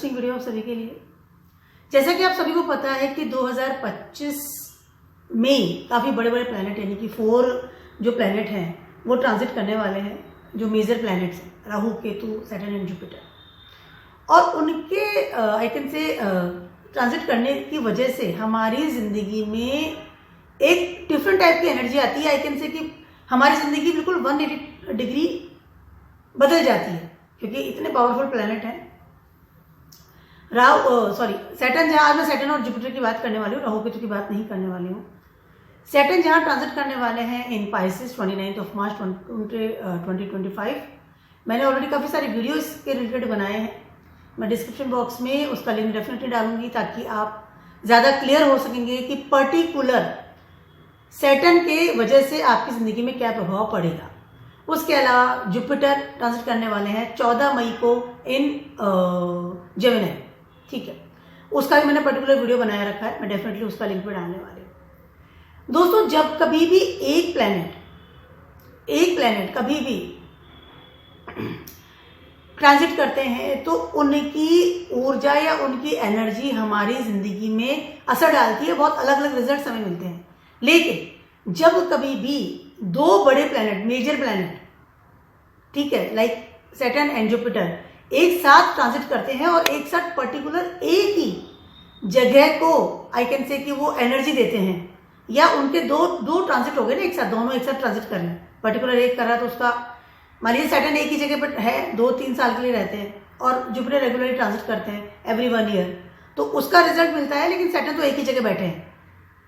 Interesting video आप सभी के लिए। जैसा कि आप सभी को पता है कि 2025 में काफ़ी बड़े बड़े प्लैनेट यानी कि 4 जो प्लैनेट हैं वो ट्रांजिट करने वाले हैं, जो मेजर प्लैनेट्स हैं, Rahu, Ketu, Saturn and Jupiter. और उनके आई कैन से ट्रांजिट करने की वजह से हमारी ज़िंदगी में एक डिफरेंट टाइप की एनर्जी आती है। आई कैन से कि हमारी ज़िंदगी बिल्कुल 180 डिग्री बदल जाती है, क्योंकि इतने पावरफुल प्लैनेट हैं। सैटर्न, जहाँ आज मैं सैटर्न और जुपिटर की बात करने वाली हूँ, राहु केतु की बात नहीं करने वाली हूँ। सैटर्न जहाँ ट्रांजिट करने वाले हैं इन पाइसेस 29 मार्च 2025। मैंने ऑलरेडी काफ़ी सारे वीडियोस के रिलेटेड बनाए हैं, मैं डिस्क्रिप्शन बॉक्स में उसका लिंक डेफिनेटली डालूंगी ताकि आप ज़्यादा क्लियर हो सकेंगे कि पर्टिकुलर सैटर्न के वजह से आपकी ज़िंदगी में क्या प्रभाव पड़ेगा। उसके अलावा जुपिटर ट्रांजिट करने वाले हैं 14 मई को इन जेमिनी, ठीक है, उसका भी मैंने पर्टिकुलर वीडियो बनाया रखा है, मैं डेफिनेटली उसका लिंक भी डालने वाली हूँ। दोस्तों, जब कभी भी एक प्लैनेट कभी भी ट्रांजिट करते हैं तो उनकी ऊर्जा या उनकी एनर्जी हमारी ज़िंदगी में असर डालती है, बहुत अलग अलग रिजल्ट हमें मिलते हैं। लेकिन जब कभी भी 2 बड़े प्लैनेट, मेजर प्लैनेट, ठीक है, लाइक सैटर्न एंड जुपिटर एक साथ ट्रांजिट करते हैं और एक साथ पर्टिकुलर एक ही जगह को आई कैन से कि वो एनर्जी देते हैं, या उनके दो ट्रांजिट हो गए ना एक साथ, दोनों एक साथ ट्रांजिट कर रहे हैं, पर्टिकुलर एक कर रहा है तो उसका मान लीजिए सैटर्न एक ही जगह पर है, 2-3 साल के लिए रहते हैं और जुपिटर रेगुलरली ट्रांजिट करते हैं एवरी 1 ईयर, तो उसका रिजल्ट मिलता है। लेकिन सैटर्न तो एक ही जगह बैठे हैं।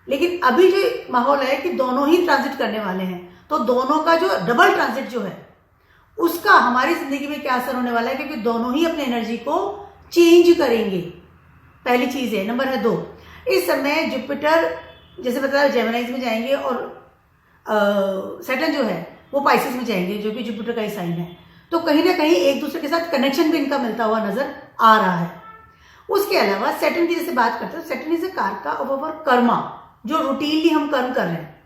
लेकिन अभी जो माहौल है कि दोनों ही ट्रांजिट करने वाले हैं, तो दोनों का जो डबल ट्रांजिट जो है उसका हमारी जिंदगी में क्या असर होने वाला है, क्योंकि दोनों ही अपनी एनर्जी को चेंज करेंगे। पहली चीज है। नंबर है 2, इस समय जुपिटर जैसे बताया जेमिनीज में जाएंगे और सैटर्न जो है वो पाइसेस में जाएंगे, जो कि जुपिटर का ही साइन है। तो कहीं ना कहीं एक दूसरे के साथ कनेक्शन भी इनका मिलता हुआ नजर आ रहा है। उसके अलावा सैटर्न की जैसे बात करते हैं, सैटर्न इज अ कारका ऑफ अवर कर्मा, जो रूटीनली हम कर्म कर रहे हैं।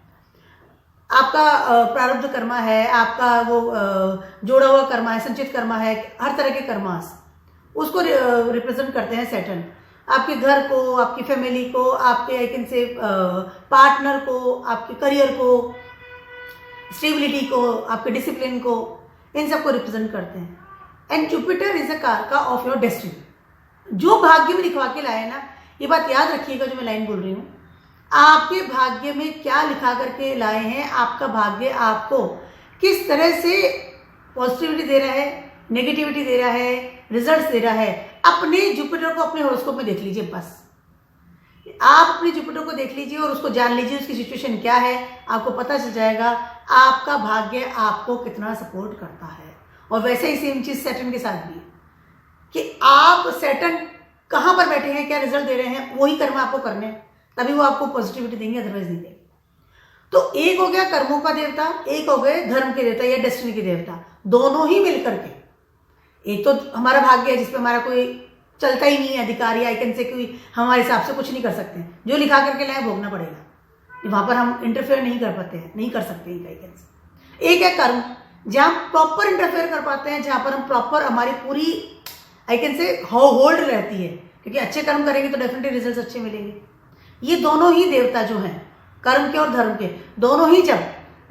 आपका प्रारब्ध कर्मा है, आपका वो जोड़ा हुआ कर्मा है, संचित कर्मा है, हर तरह के कर्मास उसको रिप्रेजेंट करते हैं सैटर्न। आपके घर को, आपकी फैमिली को, आपके आई कैन से पार्टनर को, आपके करियर को, स्टेबिलिटी को, आपके डिसिप्लिन को, इन सबको रिप्रेजेंट करते हैं। एंड जुपिटर इज अ कारका ऑफ योर डेस्टिनी, जो भाग्य में लिखवा के लाए ना, ये बात याद रखिएगा जो मैं लाइन बोल रही हूँ, आपके भाग्य में क्या लिखा करके लाए हैं, आपका भाग्य आपको किस तरह से पॉजिटिविटी दे रहा है, नेगेटिविटी दे रहा है, रिजल्ट्स दे रहा है। अपने जुपिटर को अपने हॉरोस्कोप में देख लीजिए, बस आप अपने जुपिटर को देख लीजिए और उसको जान लीजिए उसकी सिचुएशन क्या है, आपको पता चल जाएगा आपका भाग्य आपको कितना सपोर्ट करता है। और वैसे ही सेम चीज सैटर्न के साथ भी कि आप सैटर्न कहाँ पर बैठे हैं, क्या रिजल्ट दे रहे हैं, वही कर्म आपको करने हैं, तभी वो आपको पॉजिटिविटी देंगे, अदरवाइज नहीं देंगे। तो एक हो गया कर्मों का देवता, एक हो गए धर्म के देवता या डेस्टिनी के देवता, दोनों ही मिलकर के। एक तो हमारा भाग्य है जिसपे हमारा कोई चलता ही नहीं है, अधिकारी आई कैन से कोई हमारे हिसाब से कुछ नहीं कर सकते, जो लिखा करके लाए भोगना पड़ेगा, वहां पर हम इंटरफेयर नहीं कर पाते हैं, नहीं कर सकते हैं आई कैन से। एक है कर्म, जहां प्रॉपर इंटरफेयर कर पाते हैं, जहां पर हम प्रॉपर हमारी पूरी आई कैन से होल्ड रहती है, क्योंकि अच्छे कर्म करेंगे तो डेफिनेटली रिजल्ट अच्छे मिलेंगे। ये दोनों ही देवता जो हैं, कर्म के और धर्म के, दोनों ही जब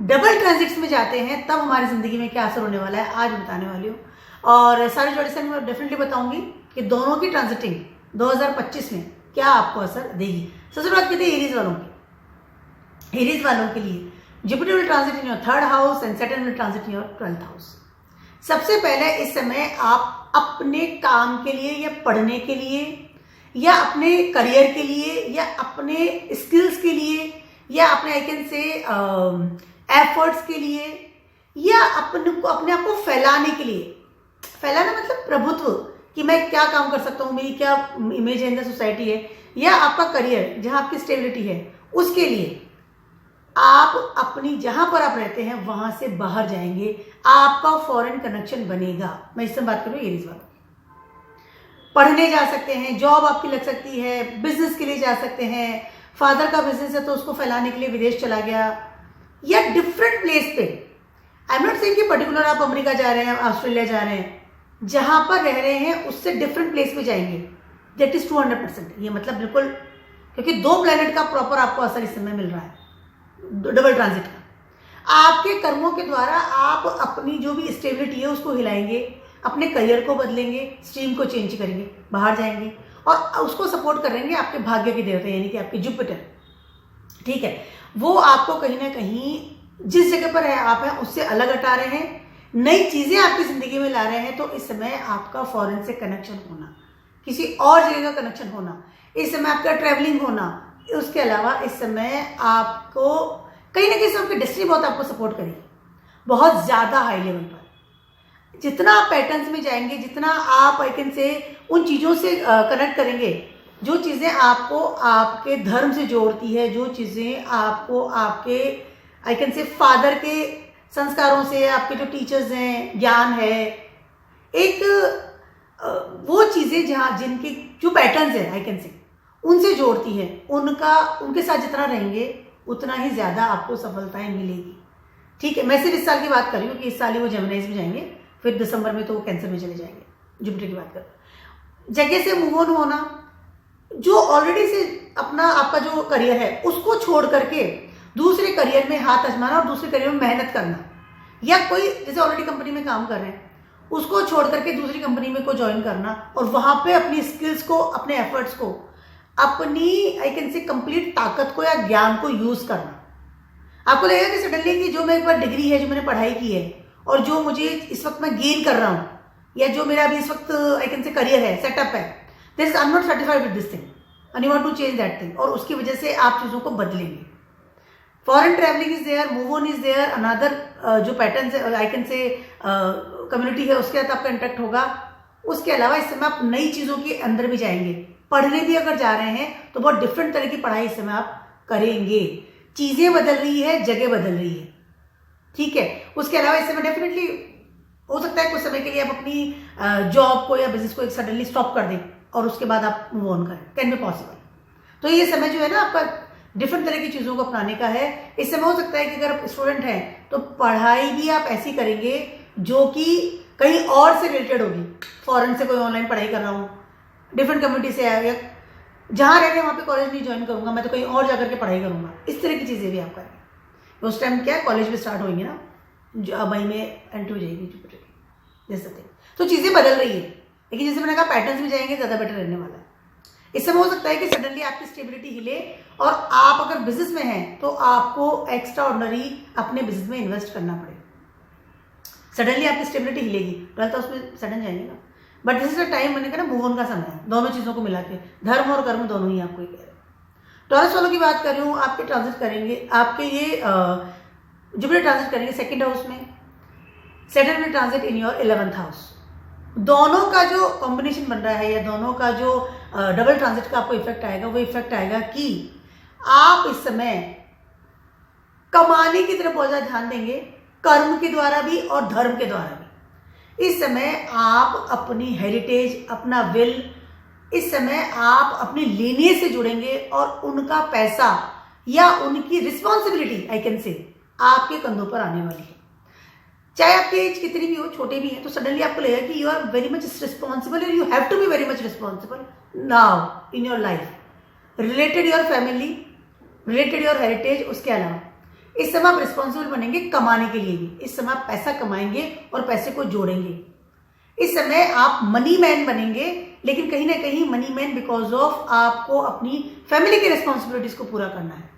डबल ट्रांजिट्स में जाते हैं तब हमारी जिंदगी में क्या असर होने वाला है आज बताने वाली हूँ। और सारे जोड़े मैं डेफिनेटली बताऊंगी कि दोनों की ट्रांजिटिंग 2025 में क्या आपको असर देगी। सबसे बात करते हैं एरीज वालों की। एरीज वालों के लिए Jupiter will transit in your 3rd house and Saturn will transit in your 12th house. सबसे पहले इस समय आप अपने काम के लिए या पढ़ने के लिए या अपने करियर के लिए या अपने स्किल्स के लिए या अपने आई कैन से एफर्ट्स के लिए या अपने आप को फैलाने के लिए, फैलाना मतलब प्रभुत्व कि मैं क्या काम कर सकता हूँ, मेरी क्या इमेज है इन द सोसाइटी है, या आपका करियर जहाँ आपकी स्टेबिलिटी है, उसके लिए आप अपनी जहाँ पर आप रहते हैं वहाँ से बाहर जाएंगे, आपका फॉरेन कनेक्शन बनेगा। मैं इससे बात करूँ एरीज वालों, पढ़ने जा सकते हैं, जॉब आपकी लग सकती है, बिजनेस के लिए जा सकते हैं, फादर का बिजनेस है तो उसको फैलाने के लिए विदेश चला गया या डिफरेंट प्लेस पे। आई एम नॉट सेइंग कि पर्टिकुलर आप अमेरिका जा रहे हैं, ऑस्ट्रेलिया जा रहे हैं, जहां पर रह रहे हैं उससे डिफरेंट प्लेस में जाएंगे, दैट इज 200%। ये मतलब बिल्कुल, क्योंकि 2 प्लैनेट का प्रॉपर आपको असर इस समय मिल रहा है, डबल ट्रांजिट का। आपके कर्मों के द्वारा आप अपनी जो भी स्टेबिलिटी है उसको हिलाएंगे, अपने करियर को बदलेंगे, स्ट्रीम को चेंज करेंगे, बाहर जाएंगे, और उसको सपोर्ट करेंगे आपके भाग्य के देवता यानी कि आपके जुपिटर, ठीक है। वो आपको कहीं ना कहीं जिस जगह पर है आप हैं उससे अलग हटा रहे हैं, नई चीजें आपकी जिंदगी में ला रहे हैं। तो इस समय आपका फॉरेन से कनेक्शन होना, किसी और जगह का कनेक्शन होना, इस समय आपका ट्रैवलिंग होना, उसके अलावा इस समय आपको कहीं ना कहीं आपकी डेस्टिनी बहुत आपको सपोर्ट करेगी, बहुत ज्यादा हाई लेवल पर। जितना आप पैटर्न्स में जाएंगे, जितना आप आई कैन से उन चीजों से कनेक्ट करेंगे जो चीजें आपको आपके धर्म से जोड़ती है, जो चीजें आपको आपके आई कैन से फादर के संस्कारों से, आपके जो टीचर्स हैं, ज्ञान है, एक वो चीजें जहाँ जिनके जो पैटर्न्स है आई कैन से उनसे जोड़ती है, उनके साथ जितना रहेंगे उतना ही ज्यादा आपको सफलताएं मिलेगी, ठीक है। मैं सिर्फ इस साल की बात कर रही हूँ कि इस साल ही वो जेमिनाइज में जाएंगे, फिर दिसंबर में तो वो कैंसर में चले जाएंगे। जुपिटर की बात कर, जगह से मूव ऑन होना, जो ऑलरेडी से अपना आपका जो करियर है उसको छोड़ करके दूसरे करियर में हाथ आजमाना और दूसरे करियर में मेहनत करना, या कोई जैसे ऑलरेडी कंपनी में काम कर रहे हैं उसको छोड़ करके दूसरी कंपनी में को ज्वाइन करना और वहां पे अपनी स्किल्स को, अपने एफर्ट्स को, अपनी आई कैन से कंप्लीट ताकत को या ज्ञान को यूज करना। आपको लगेगा कि सडनली कि जो मेरे पास डिग्री है, जो मैंने पढ़ाई की है और जो मुझे इस वक्त मैं गेन कर रहा हूं, या जो मेरा अभी इस वक्त आई कैन से करियर है, सेटअप है, this I am not satisfied with this thing and you want to change that thing, और उसकी वजह से आप चीजों को बदलेंगे। Foreign travelling is there, move on is there, another जो pattern I can say community है उसके साथ आपका इंटरेक्ट होगा। उसके अलावा इस समय आप नई चीजों के अंदर भी जाएंगे, पढ़ने भी अगर जा रहे हैं तो बहुत डिफरेंट तरह की पढ़ाई इस समय आप करेंगे। चीजें बदल रही है, जगह बदल रही है, ठीक है। उसके अलावा इस समय डेफिनेटली हो सकता है कुछ समय के लिए आप अपनी जॉब को या बिजनेस को एक सडनली स्टॉप कर दें और उसके बाद आप मूव ऑन करें, कैन बी पॉसिबल। तो ये समय जो है ना आपका डिफरेंट तरह की चीजों को अपनाने का है। इस समय हो सकता है कि अगर आप स्टूडेंट हैं तो पढ़ाई भी आप ऐसी करेंगे जो कि कहीं और से रिलेटेड होगी। फॉरेन से कोई ऑनलाइन पढ़ाई कर रहा हूँ, डिफरेंट कम्युनिटी से आया, जहाँ रह रहे हैं वहाँ पे कॉलेज नहीं ज्वाइन करूंगा, मैं तो कहीं और जाकर के पढ़ाई करूंगा, इस तरह की चीजें भी आप करेंगे। उस टाइम क्या है, कॉलेज भी स्टार्ट होंगे ना, जो मई में एंट्री हो जाएगी जुपिटर की, जैसे थिंग। तो चीजें बदल रही है, लेकिन जैसे मैंने कहा पैटर्न्स में जाएंगे ज्यादा बेटर रहने वाला है। इस समय हो सकता है कि सडनली आपकी स्टेबिलिटी हिले और आप अगर बिजनेस में हैं तो आपको एक्स्ट्रा ऑर्डिनरी अपने बिजनेस में इन्वेस्ट करना पड़े। सडनली आपकी स्टेबिलिटी हिलेगी, 12th हाउस में सडन जाएगा, but this is a time, मैंने कहा ना, मूव ऑन का समय है। दोनों चीजों को मिला के, धर्म और कर्म दोनों ही आपको ही कह रहे हैं। टॉरस वालों की बात कर रही हूँ, आपके ट्रांजिट करेंगे, आपके ये जुपिटर ट्रांजिट करेंगे 2nd हाउस में, Saturn will transit in your 11th house. दोनों का जो कॉम्बिनेशन बन रहा है या दोनों का जो डबल ट्रांजिट का आपको इफेक्ट आएगा, वो इफेक्ट आएगा कि आप इस समय कमाने की तरफ बहुत ज्यादा ध्यान देंगे, कर्म के द्वारा भी और धर्म के द्वारा भी। इस समय आप अपनी हेरिटेज, अपना विल, इस समय आप अपनी लीनियज से जुड़ेंगे और उनका पैसा या उनकी रिस्पॉन्सिबिलिटी आई कैन से आपके कंधों पर आने वाली है। चाहे आपकी एज कितनी भी हो, छोटे भी हैं, तो सडनली आपको लगेगा कि you are very much responsible and you have to be very much responsible now in your life, related your family, related your heritage. उसके अलावा इस समय आप रिस्पॉन्सिबल बनेंगे कमाने के लिए भी। इस समय आप पैसा कमाएंगे और पैसे को जोड़ेंगे। इस समय आप मनी मैन बनेंगे, लेकिन कहीं ना कहीं मनी मैन बिकॉज ऑफ आपको अपनी फैमिली की रिस्पॉन्सिबिलिटीज को पूरा करना है,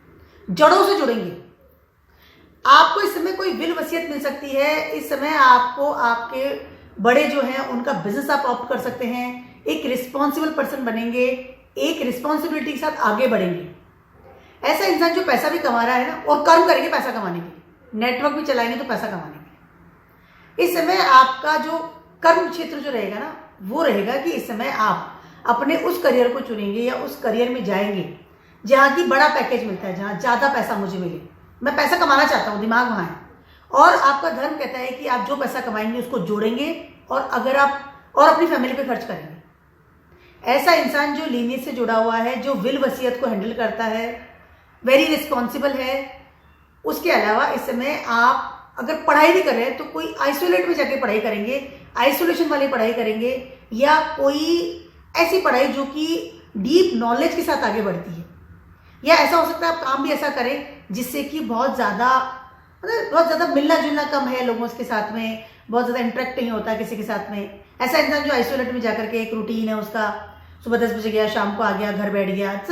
जड़ों से जुड़ेंगे। आपको इस समय कोई विल वसीयत मिल सकती है। इस समय आपको आपके बड़े जो हैं उनका बिजनेस आप ऑप्ट कर सकते हैं। एक रिस्पॉन्सिबल पर्सन बनेंगे, एक रिस्पॉन्सिबिलिटी के साथ आगे बढ़ेंगे। ऐसा इंसान जो पैसा भी कमा रहा है ना, और कर्म करेंगे पैसा कमाने के लिए, नेटवर्क भी चलाएंगे तो पैसा कमाने के लिए। इस समय आपका जो कर्म क्षेत्र जो रहेगा ना, वो रहेगा कि इस समय आप अपने उस करियर को चुनेंगे या उस करियर में जाएंगे जहां की बड़ा पैकेज मिलता है, जहां ज्यादा पैसा मुझे मिले। मैं पैसा कमाना चाहता हूं, दिमाग वहां है। और आपका धर्म कहता है कि आप जो पैसा कमाएंगे उसको जोड़ेंगे और अगर आप और अपनी फैमिली पे खर्च करेंगे। ऐसा इंसान जो लीनियज से जुड़ा हुआ है, जो विल वसीयत को हैंडल करता है, वेरी रिस्पॉन्सिबल है। उसके अलावा इस समय आप अगर पढ़ाई भी कर रहे हैं तो कोई आइसोलेट में जाके पढ़ाई करेंगे, आइसोलेशन वाली पढ़ाई करेंगे या कोई ऐसी पढ़ाई जो कि डीप नॉलेज के साथ आगे बढ़ती है, या ऐसा हो सकता है आप काम भी ऐसा करें जिससे कि बहुत ज़्यादा मिलना जुलना कम है लोगों के साथ में, बहुत ज़्यादा इंटरेक्ट नहीं होता है किसी के साथ में। ऐसा इंसान जो आइसोलेट में जाकर के एक रूटीन है उसका, सुबह 10 बजे गया, शाम को आ गया, घर बैठ गया, इट्स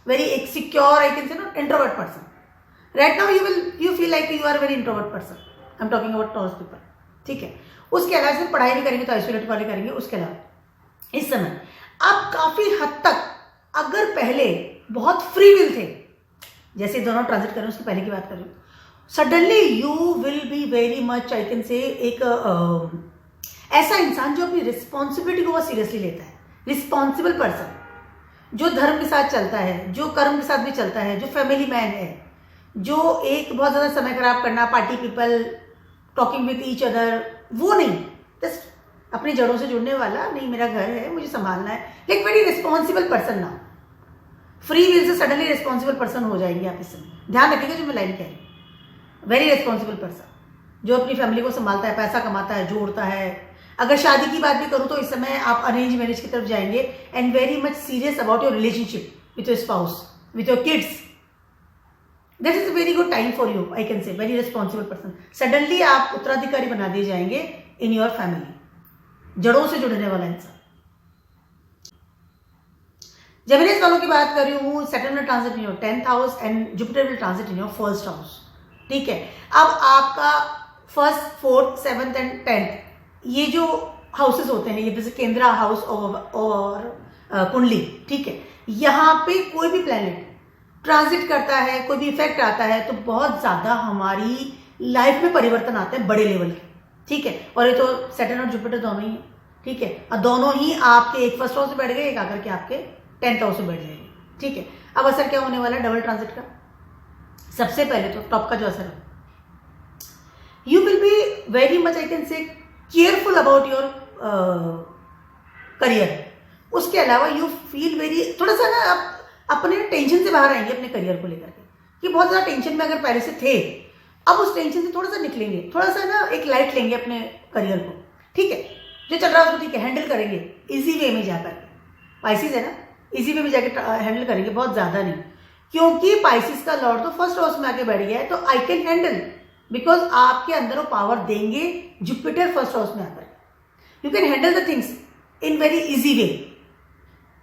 वेरी एक secure, I can say not introvert person. Right now you feel like you are very introvert person. I am talking about tolls people, ठीक है। उसके अलावा सिर्फ पढ़ाई भी करेंगे तो आइसोलेट वाले करेंगे। उसके अलावा इस समय आप काफ़ी हद तक, अगर पहले बहुत फ्री विल थे, जैसे दोनों ट्रांजिट कर रहे हैं उसके पहले की बात कर रही हूँ, suddenly you will be very much, I can से, एक ऐसा इंसान जो अपनी रिस्पॉन्सिबिलिटी को बहुत सीरियसली लेता है, रिस्पॉन्सिबल पर्सन, जो धर्म के साथ चलता है, जो कर्म के साथ भी चलता है, जो फैमिली मैन है, जो एक बहुत ज़्यादा समय खराब करना, party people, talking with each other, वो नहीं, जस्ट अपनी जड़ों से जुड़ने वाला, नहीं मेरा घर है मुझे संभालना है, लाइक वेरी रिस्पॉन्सिबल पर्सन। ना free will say suddenly responsible person हो जाएंगे आप इस समय। ध्यान रखिएगा जो मैं लाइन कह रही हूँ, वेरी रिस्पॉन्सिबल पर्सन जो अपनी फैमिली को संभालता है, पैसा कमाता है, जोड़ता है। अगर शादी की बात भी करूँ तो इस समय आप अरेंज मैरिज की तरफ जाएंगे and very much serious about your relationship with your spouse, with your kids. That is a very good time for you, I can से, वेरी रिस्पॉन्सिबल पर्सन। सडनली आप उत्तराधिकारी बना दिए जाएंगे इन योर फैमिली, जड़ों से जुड़ने वाला इंसान। जेमिनीज वालों की बात कर रही हूँ, Saturn will transit in your 10th house and Jupiter will transit in your 1st house, ठीक है। अब आपका 1st, 4th, 7th and 10th ये जो हाउसेस होते हैं, ये जैसे केंद्रा हाउस और कुंडली, ठीक है, यहाँ पे कोई भी प्लैनेट ट्रांजिट करता है, कोई भी इफेक्ट आता है तो बहुत ज़्यादा हमारी लाइफ में परिवर्तन आते हैं बड़े लेवल के, ठीक है। और ये तो सैटर्न और जुपिटर दोनों ही है, ठीक है, और दोनों ही आपके एक 1st हाउस में बैठ गए, एक आकर के आपके 10th हाउस में बैठ जाएंगे, ठीक है। अब असर क्या होने वाला है डबल ट्रांजिट का? सबसे पहले तो टॉप का जो असर है, you will be very much, I can से, केयरफुल अबाउट योर करियर। उसके अलावा यू फील वेरी, थोड़ा सा ना आप अपने टेंशन से बाहर आएंगे अपने करियर को लेकर के, कि बहुत ज़्यादा टेंशन में अगर पहले से थे, अब उस टेंशन से थोड़ा सा निकलेंगे, थोड़ा सा ना एक लाइट लेंगे अपने करियर को, ठीक है। जो चल रहा है उसको ठीक है हैंडल करेंगे इजी वे में जाकर के। पाइसिस है ना, इजी वे में जाकर हैंडल करेंगे, बहुत ज़्यादा नहीं, क्योंकि पाइसिस का लॉर्ड तो 1st हाउस में आके बैठ गया है, तो आई कैन हैंडल, बिकॉज आपके अंदर वो पावर देंगे जुपिटर 1st हाउस में आकर। You can handle the things in very easy way,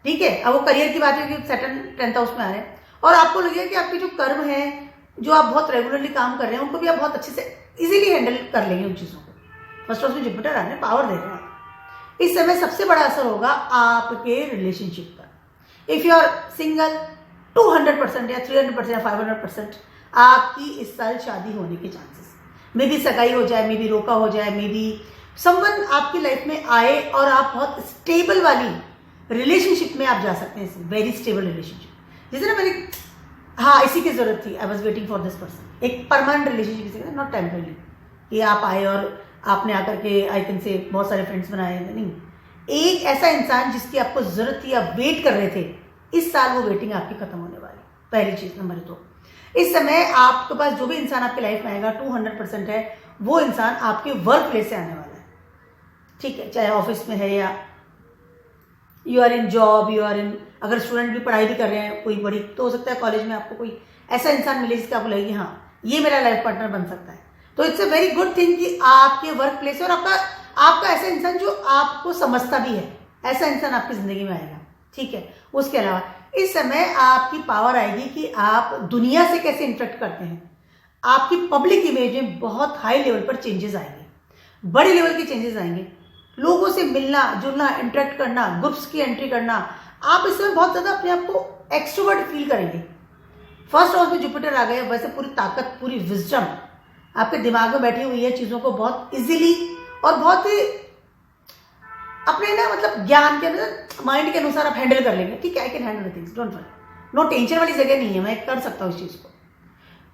ठीक है। अब वो करियर की बात है कि सैटर्न 10th हाउस में आ रहे हैं और आपको लगेगा कि आपके जो कर्म है, जो आप बहुत रेगुलरली काम कर रहे हैं, उनको भी आप बहुत अच्छे से इजीली हैंडल कर लेंगे उन चीज़ों को। 1st हाउस में जुपिटर आ रहे हैं, पावर दे रहे हैं। इस समय सबसे बड़ा असर होगा आपके रिलेशनशिप पर। इफ़ यू आर सिंगल, 200% या 300% या 500% आपकी इस साल शादी होने के चांसेस, मे बी सगाई हो जाए, मे बी रोका हो जाए, मे बी समवन आपकी लाइफ में आए और आप बहुत स्टेबल वाली रिलेशनशिप में आप जा सकते हैं, वेरी स्टेबल रिलेशनशिप। जैसे ना मेरी, हाँ, इसी की जरूरत थी, I was waiting for this person, एक परमानेंट रिलेशनशिप, नॉट टेम्पररी कि आप आए और आपने आकर के आई कैन से बहुत सारे फ्रेंड्स बनाए, नहीं, एक ऐसा इंसान जिसकी आपको जरूरत थी, आप वेट कर रहे थे, इस साल वो वेटिंग आपकी खत्म होने वाली। पहली चीज। नंबर 2, इस समय आपके पास जो भी इंसान आपकी लाइफ में आएगा 200% है, वो इंसान आपके वर्क प्लेस से आने वाला है, ठीक है, चाहे ऑफिस में है या you are in job, you are in, अगर स्टूडेंट भी पढ़ाई भी कर रहे हैं कोई बड़ी, तो हो सकता है कॉलेज में आपको कोई ऐसा इंसान मिले जिसका आपको लगेगी हाँ ये मेरा लाइफ पार्टनर बन सकता है। तो it's a very good thing कि आपके वर्क प्लेस और आपका ऐसा इंसान जो आपको समझता भी है, ऐसा इंसान आपकी जिंदगी में आएगा, ठीक है। उसके अलावा इस समय आपकी पावर आएगी कि आप दुनिया से कैसे इंटरेक्ट करते हैं। आपकी पब्लिक इमेज में बहुत हाई लेवल पर चेंजेस आएंगे, बड़े लेवल के चेंजेस आएंगे। लोगों से मिलना जुलना, इंटरेक्ट करना, ग्रुप्स की एंट्री करना, आप इस समय बहुत ज़्यादा अपने आप को एक्सट्रोवर्ट फील करेंगे। 1st हाउस में जुपिटर आ गए, वैसे पूरी ताकत, पूरी विजडम आपके दिमाग में बैठी हुई है, चीज़ों को बहुत इजीली और बहुत ही अपने ना मतलब ज्ञान के अंदर, माइंड के अनुसार आप हैंडल कर लेंगे, ठीक है। I can handle things, don't worry, no tension वाली जगह नहीं है, मैं कर सकता हूँ इस चीज़ को।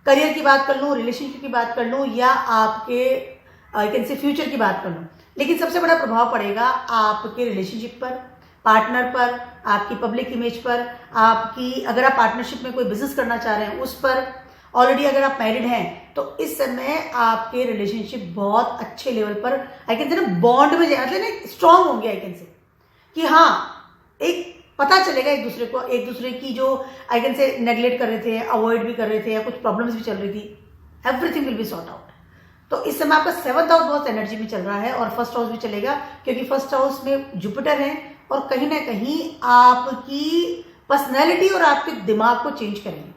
करियर की बात कर लूँ, रिलेशनशिप की बात कर लूँ, या आपके आई कैन से फ्यूचर की बात कर लूँ, लेकिन सबसे बड़ा प्रभाव पड़ेगा आपके रिलेशनशिप पर, पार्टनर पर, आपकी पब्लिक इमेज पर, आपकी, अगर आप पार्टनरशिप में कोई बिजनेस करना चाह रहे हैं उस पर, ऑलरेडी अगर आप मैरिड हैं तो इस समय आपके रिलेशनशिप बहुत अच्छे लेवल पर आई कैन से ना बॉन्ड में मतलब ना स्ट्रांग होंगे। आई कैन से कि हाँ एक पता चलेगा एक दूसरे को, एक दूसरे की जो आई कैन से नेग्लेक्ट कर रहे थे, अवॉइड भी कर रहे थे या कुछ प्रॉब्लम्स भी चल रही थी, everything will B sort out. तो इस समय आपका 7th हाउस बहुत एनर्जी में चल रहा है और फर्स्ट हाउस भी चलेगा, क्योंकि फर्स्ट हाउस में जुपिटर है और कहीं ना कहीं आपकी पर्सनैलिटी और आपके दिमाग को चेंज करेंगे।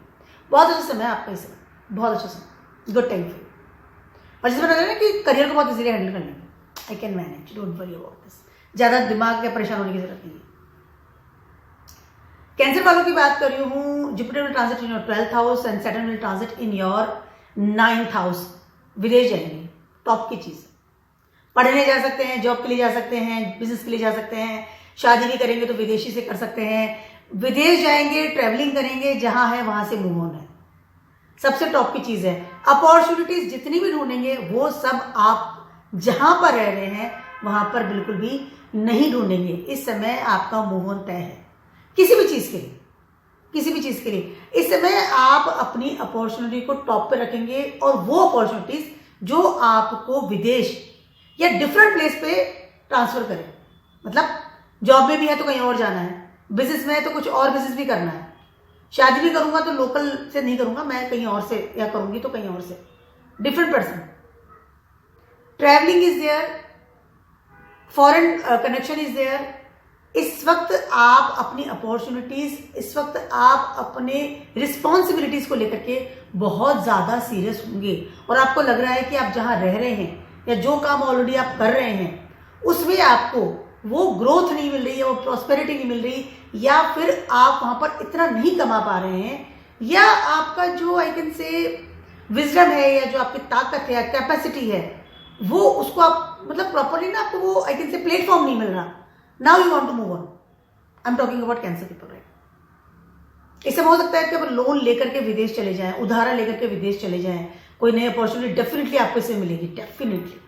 बहुत अच्छा समय आपका इस समय, बहुत अच्छा समय, गुड टाइम फॉर। और जैसे मैंने ना कि करियर को बहुत इजीली हैंडल कर लेंगे, I can manage, don't worry about this, ज़्यादा दिमाग या परेशान होने की जरूरत नहीं है। कैंसर वालों की बात कर रही हूँ, Jupiter will transit in your 12th house and Saturn will transit in your 9th house. विदेश जाएंगे, टॉप की चीज़, पढ़ने जा सकते हैं, जॉब के लिए जा सकते हैं, बिजनेस के लिए जा सकते हैं, शादी भी करेंगे तो विदेशी से कर सकते हैं, विदेश जाएंगे, ट्रैवलिंग करेंगे, जहां है वहां से मूव ऑन है, सबसे टॉप की चीज़ है। अपॉर्चुनिटीज जितनी भी ढूंढेंगे वो सब आप जहां पर रह रहे हैं वहां पर बिल्कुल भी नहीं ढूंढेंगे। इस समय आपका मूव ऑन तय है किसी भी चीज़ के लिए, किसी भी चीज़ के लिए। इस समय आप अपनी अपॉर्चुनिटी को टॉप पे रखेंगे और वो अपॉर्चुनिटीज जो आपको विदेश या डिफरेंट प्लेस पे ट्रांसफर करें, मतलब जॉब में भी है तो कहीं और जाना है, बिजनेस में है तो कुछ और बिजनेस भी करना है, शादी भी करूंगा तो लोकल से नहीं करूंगा, मैं कहीं और से, या करूंगी तो कहीं और से, different person. Travelling is there, foreign connection is there. इस वक्त आप अपनी अपॉर्चुनिटीज, इस वक्त आप अपने रिस्पॉन्सिबिलिटीज को लेकर के बहुत ज़्यादा सीरियस होंगे और आपको लग रहा है कि आप जहाँ रह रहे हैं या जो काम ऑलरेडी आप कर रहे हैं उसमें आपको वो ग्रोथ नहीं मिल रही है, वो प्रॉस्पेरिटी नहीं मिल रही, या फिर आप वहाँ पर इतना नहीं कमा पा रहे हैं, या आपका जो आई कैन से विजडम है या जो आपकी ताकत है, कैपेसिटी है, वो उसको आप मतलब प्रॉपरली ना आपको वो आई कैन से प्लेटफॉर्म नहीं मिल रहा। Now you want to move on. I am talking about Cancer people right. इससे हो सकता है कि आप लोन लेकर के विदेश चले जाएं, उधारा लेकर के विदेश चले जाएं, कोई नई अपॉर्चुनिटी डेफिनेटली आपको इससे मिलेगी, डेफिनेटली।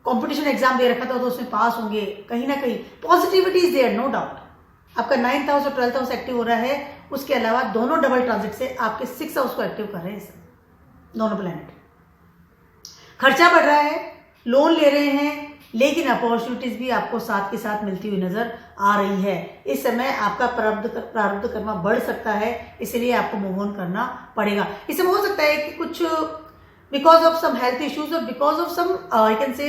कंपटीशन एग्जाम दे रखा था तो उसमें पास होंगे, कहीं ना कहीं positivity is there, no doubt. आपका 9th हाउस और 12th हाउस एक्टिव हो रहा है, उसके अलावा दोनों डबल ट्रांजिट से आपके 6th हाउस को एक्टिव कर रहे हैं दोनों प्लैनेट। खर्चा बढ़ रहा है, लोन ले रहे हैं, लेकिन अपॉर्चुनिटीज भी आपको साथ के साथ मिलती हुई नजर आ रही है। इस समय आपका प्रारब्ध कर्मा बढ़ सकता है, इसलिए आपको मूव ऑन करना पड़ेगा। इसमें हो सकता है कि कुछ because of some health issues और because of some I can say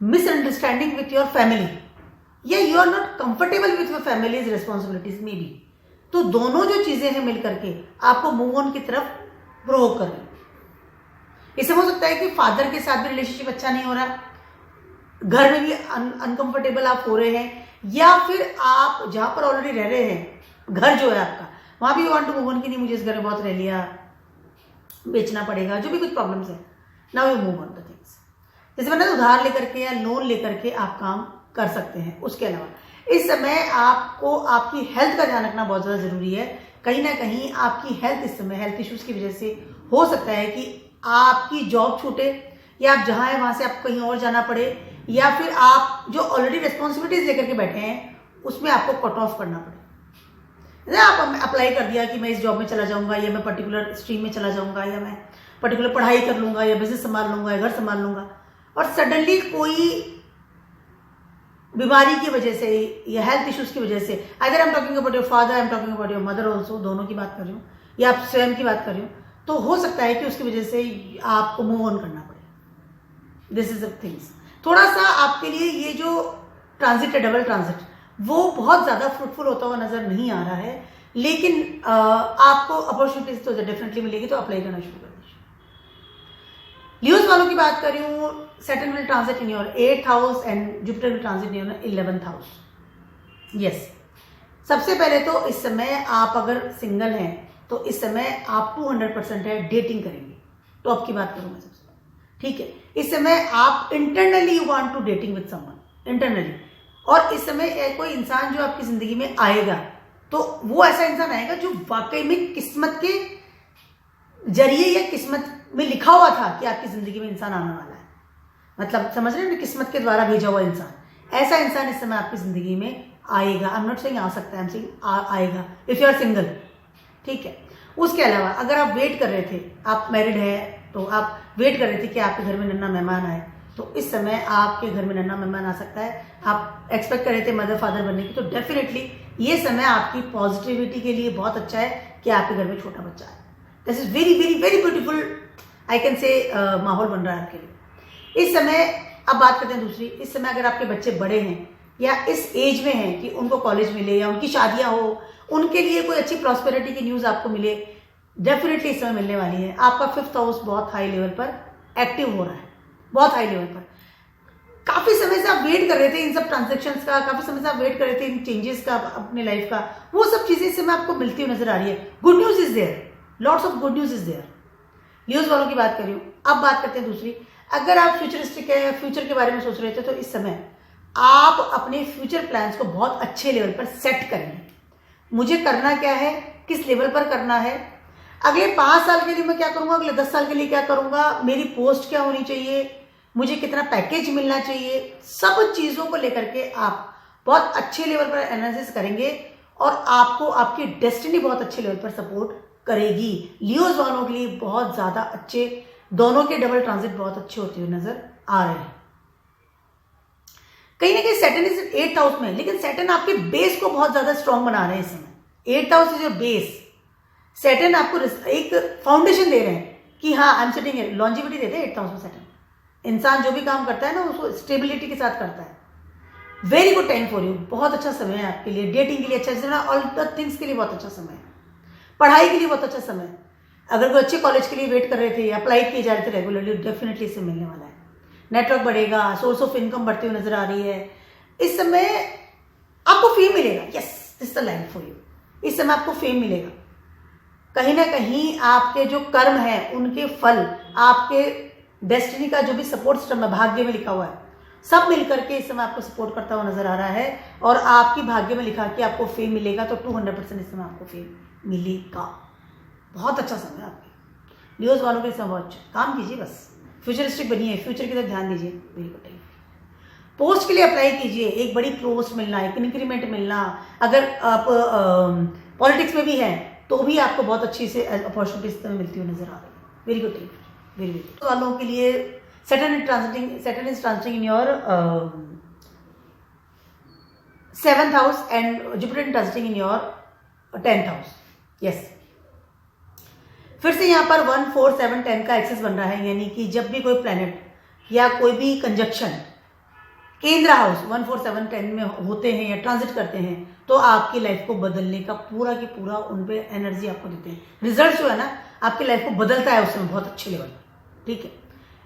misunderstanding with your family, या you are not comfortable with your families responsibilities में भी, तो दोनों जो चीजें हैं मिलकर के आपको मूव ऑन की तरफ प्रोवोक कर रही है। इससे हो सकता है कि फादर के साथ भी रिलेशनशिप अच्छा नहीं हो रहा, घर में भी अनकंफर्टेबल आप हो रहे हैं, या फिर आप जहां पर ऑलरेडी रह रहे हैं, घर जो है आपका, वहां भी वांट टू मूव ऑन कि नहीं मुझे इस घर में बहुत रह लिया, बेचना पड़ेगा, जो भी कुछ प्रॉब्लम्स है, now you move on the things. जैसे मैंने उधार लेकर के या लोन लेकर के आप काम कर सकते हैं। उसके अलावा इस समय आपको आपकी हेल्थ का ध्यान रखना बहुत ज़्यादा जरूरी है। कहीं ना कहीं आपकी हेल्थ इस समय हेल्थ इश्यूज की वजह से हो सकता है कि आपकी जॉब छूटे, या आप जहाँ है वहाँ से आपको कहीं और जाना पड़े, या फिर आप जो ऑलरेडी रिस्पॉन्सिबिलिटीज लेकर के बैठे हैं उसमें आपको कट ऑफ करना पड़े। आप अप्लाई कर दिया कि मैं इस जॉब में चला जाऊंगा, या मैं पर्टिकुलर स्ट्रीम में चला जाऊंगा, या मैं पर्टिकुलर पढ़ाई कर लूंगा, या बिजनेस संभाल लूंगा, या घर संभाल लूंगा, और सडनली कोई बीमारी की वजह से या हेल्थ इश्यूज की वजह से, अगर आई am talking about your father, I am talking about your mother also, दोनों की बात कर रही हूँ, या आप स्वयं की बात कर रही हूँ, तो हो सकता है कि उसकी वजह से आपको मूव ऑन करना पड़े। This is the things. थोड़ा सा आपके लिए ये जो ट्रांजिट है, डबल ट्रांजिट, वो बहुत ज़्यादा फ्रूटफुल होता हुआ नजर नहीं आ रहा है, लेकिन आपको अपॉर्चुनिटीज तो डेफिनेटली मिलेगी, तो अप्लाई करना शुरू कर दीजिए। लियोज वालों की बात कर रही हूँ, Saturn will transit in your 8th house and Jupiter will transit in your 11th house. Yes, सबसे पहले तो इस समय आप अगर सिंगल हैं तो इस समय आप 200% है डेटिंग करेंगे, टॉप की बात करूँ मैं सबसे, ठीक है। इस समय आप internally you want to dating with someone internally, और इस समय कोई इंसान जो आपकी जिंदगी में आएगा तो वो ऐसा इंसान आएगा जो वाकई में किस्मत के जरिए या किस्मत में लिखा हुआ था कि आपकी जिंदगी में इंसान आने वाला है, मतलब समझ रहे हैं, किस्मत के द्वारा भेजा हुआ इंसान। ऐसा इंसान इस समय आपकी जिंदगी में आएगा। आई एम नॉट सेइंग आ सकता है, आई एम सेइंग आएगा इफ यू आर सिंगल, ठीक है। उसके अलावा अगर आप वेट कर रहे थे, आप मैरिड है तो आप वेट कर रहे थे कि आपके घर में नन्हा मेहमान आए, तो इस समय आपके घर में नन्हा मेहमान आ सकता है। आप एक्सपेक्ट कर रहे थे मदर फादर बनने की, तो डेफिनेटली ये समय आपकी पॉजिटिविटी के लिए बहुत अच्छा है कि आपके घर में छोटा बच्चा है। This is very very very beautiful, I can से माहौल बन रहा है आपके लिए इस समय। अब बात करते हैं दूसरी, इस समय अगर आपके बच्चे बड़े हैं या इस एज में हैं कि उनको कॉलेज मिले या उनकी शादियां हो, उनके लिए कोई अच्छी प्रॉस्पेरिटी की न्यूज़ आपको मिले, डेफिनेटली इस समय मिलने वाली है। आपका 5th हाउस बहुत हाई लेवल पर एक्टिव हो रहा है, बहुत हाई लेवल पर। काफी समय से आप वेट कर रहे थे इन सब ट्रांजेक्शन्स का, काफी समय से आप वेट कर रहे थे इन चेंजेस का अपने लाइफ का, वो सब चीजें इस समय आपको मिलती हुई नजर आ रही है। Good news is there, lots of good news is there. News वालों की बात कर रही हूँ। अब बात करते हैं दूसरी, अगर आप फ्यूचरिस्टिक है, फ्यूचर के बारे में सोच रहे थे, तो इस समय आप अपने फ्यूचर प्लान्स को बहुत अच्छे लेवल पर सेट करेंगे। मुझे करना क्या है, किस लेवल पर करना है, अगले 5 साल के लिए मैं क्या करूंगा, अगले 10 साल के लिए क्या करूंगा, मेरी पोस्ट क्या होनी चाहिए, मुझे कितना पैकेज मिलना चाहिए, सब चीजों को लेकर के आप बहुत अच्छे लेवल पर एनालिसिस करेंगे और आपको आपकी डेस्टिनी बहुत अच्छे लेवल पर सपोर्ट करेगी। लियोज वालों के लिए बहुत ज्यादा अच्छे, दोनों के डबल ट्रांजिट बहुत अच्छे होते हुए नजर आ रहे हैं। कहीं ना कहीं सैटर्न इज 8th हाउस में, लेकिन सैटर्न आपके बेस को बहुत ज्यादा स्ट्रांग बना रहे हैं इस समय। 8th house is your base. Saturn आपको एक फाउंडेशन दे रहे हैं कि हाँ I am sitting here, longevity देते हैं 8th हाउस में सैटर्न। इंसान जो भी काम करता है ना उसको स्टेबिलिटी के साथ करता है। Very good time for you, बहुत अच्छा समय है आपके लिए, डेटिंग के लिए अच्छा समय, ऑल द थिंग्स के लिए बहुत अच्छा समय है, पढ़ाई के लिए बहुत अच्छा समय है। अगर कोई अच्छे कॉलेज के लिए वेट कर रहे थे, अप्लाई किए जा रहे थे रेगुलरली, डेफिनेटली इससे मिलने वाला है। नेटवर्क बढ़ेगा, सोर्स ऑफ इनकम बढ़ती हुई नजर आ रही है। इस समय आपको फेम मिलेगा, yes this the line for you. इस समय आपको फेम मिलेगा, कहीं ना कहीं आपके जो कर्म है उनके फल, आपके डेस्टिनी का जो भी सपोर्ट सिस्टम है, भाग्य में लिखा हुआ है, सब मिलकर के इस समय आपको सपोर्ट करता हुआ नजर आ रहा है। और आपकी भाग्य में लिखा कि आपको फेम मिलेगा, तो 200% इस समय आपको फेम मिलेगा। बहुत अच्छा समय आपके न्यूज वालों के समय, बहुत अच्छा काम कीजिए, बस फ्यूचरिस्टिक बनिए, फ्यूचर की तरफ ध्यान दीजिए। Very good time. पोस्ट के लिए अप्लाई कीजिए, एक बड़ी पोस्ट मिलना, एक इंक्रीमेंट मिलना। अगर आप पॉलिटिक्स में भी हैं तो भी आपको बहुत अच्छी से अपॉर्चुनिटीज मिलती हुई नजर आ रही है। Very good time, very good. वालों के लिए Saturn is transiting in your 7th house and Jupiter transiting in your 10th house. Yes, फिर से यहाँ पर 1, 4, 7, 10 का एक्सेस बन रहा है, यानी कि जब भी कोई प्लैनेट या कोई भी कंजक्शन केंद्र हाउस 1, 4, 7, 10 में होते हैं या ट्रांजिट करते हैं, तो आपकी लाइफ को बदलने का पूरा की पूरा उन पे एनर्जी आपको देते हैं। रिजल्ट जो है ना आपकी लाइफ को बदलता है उस समय बहुत अच्छे लेवल, ठीक है।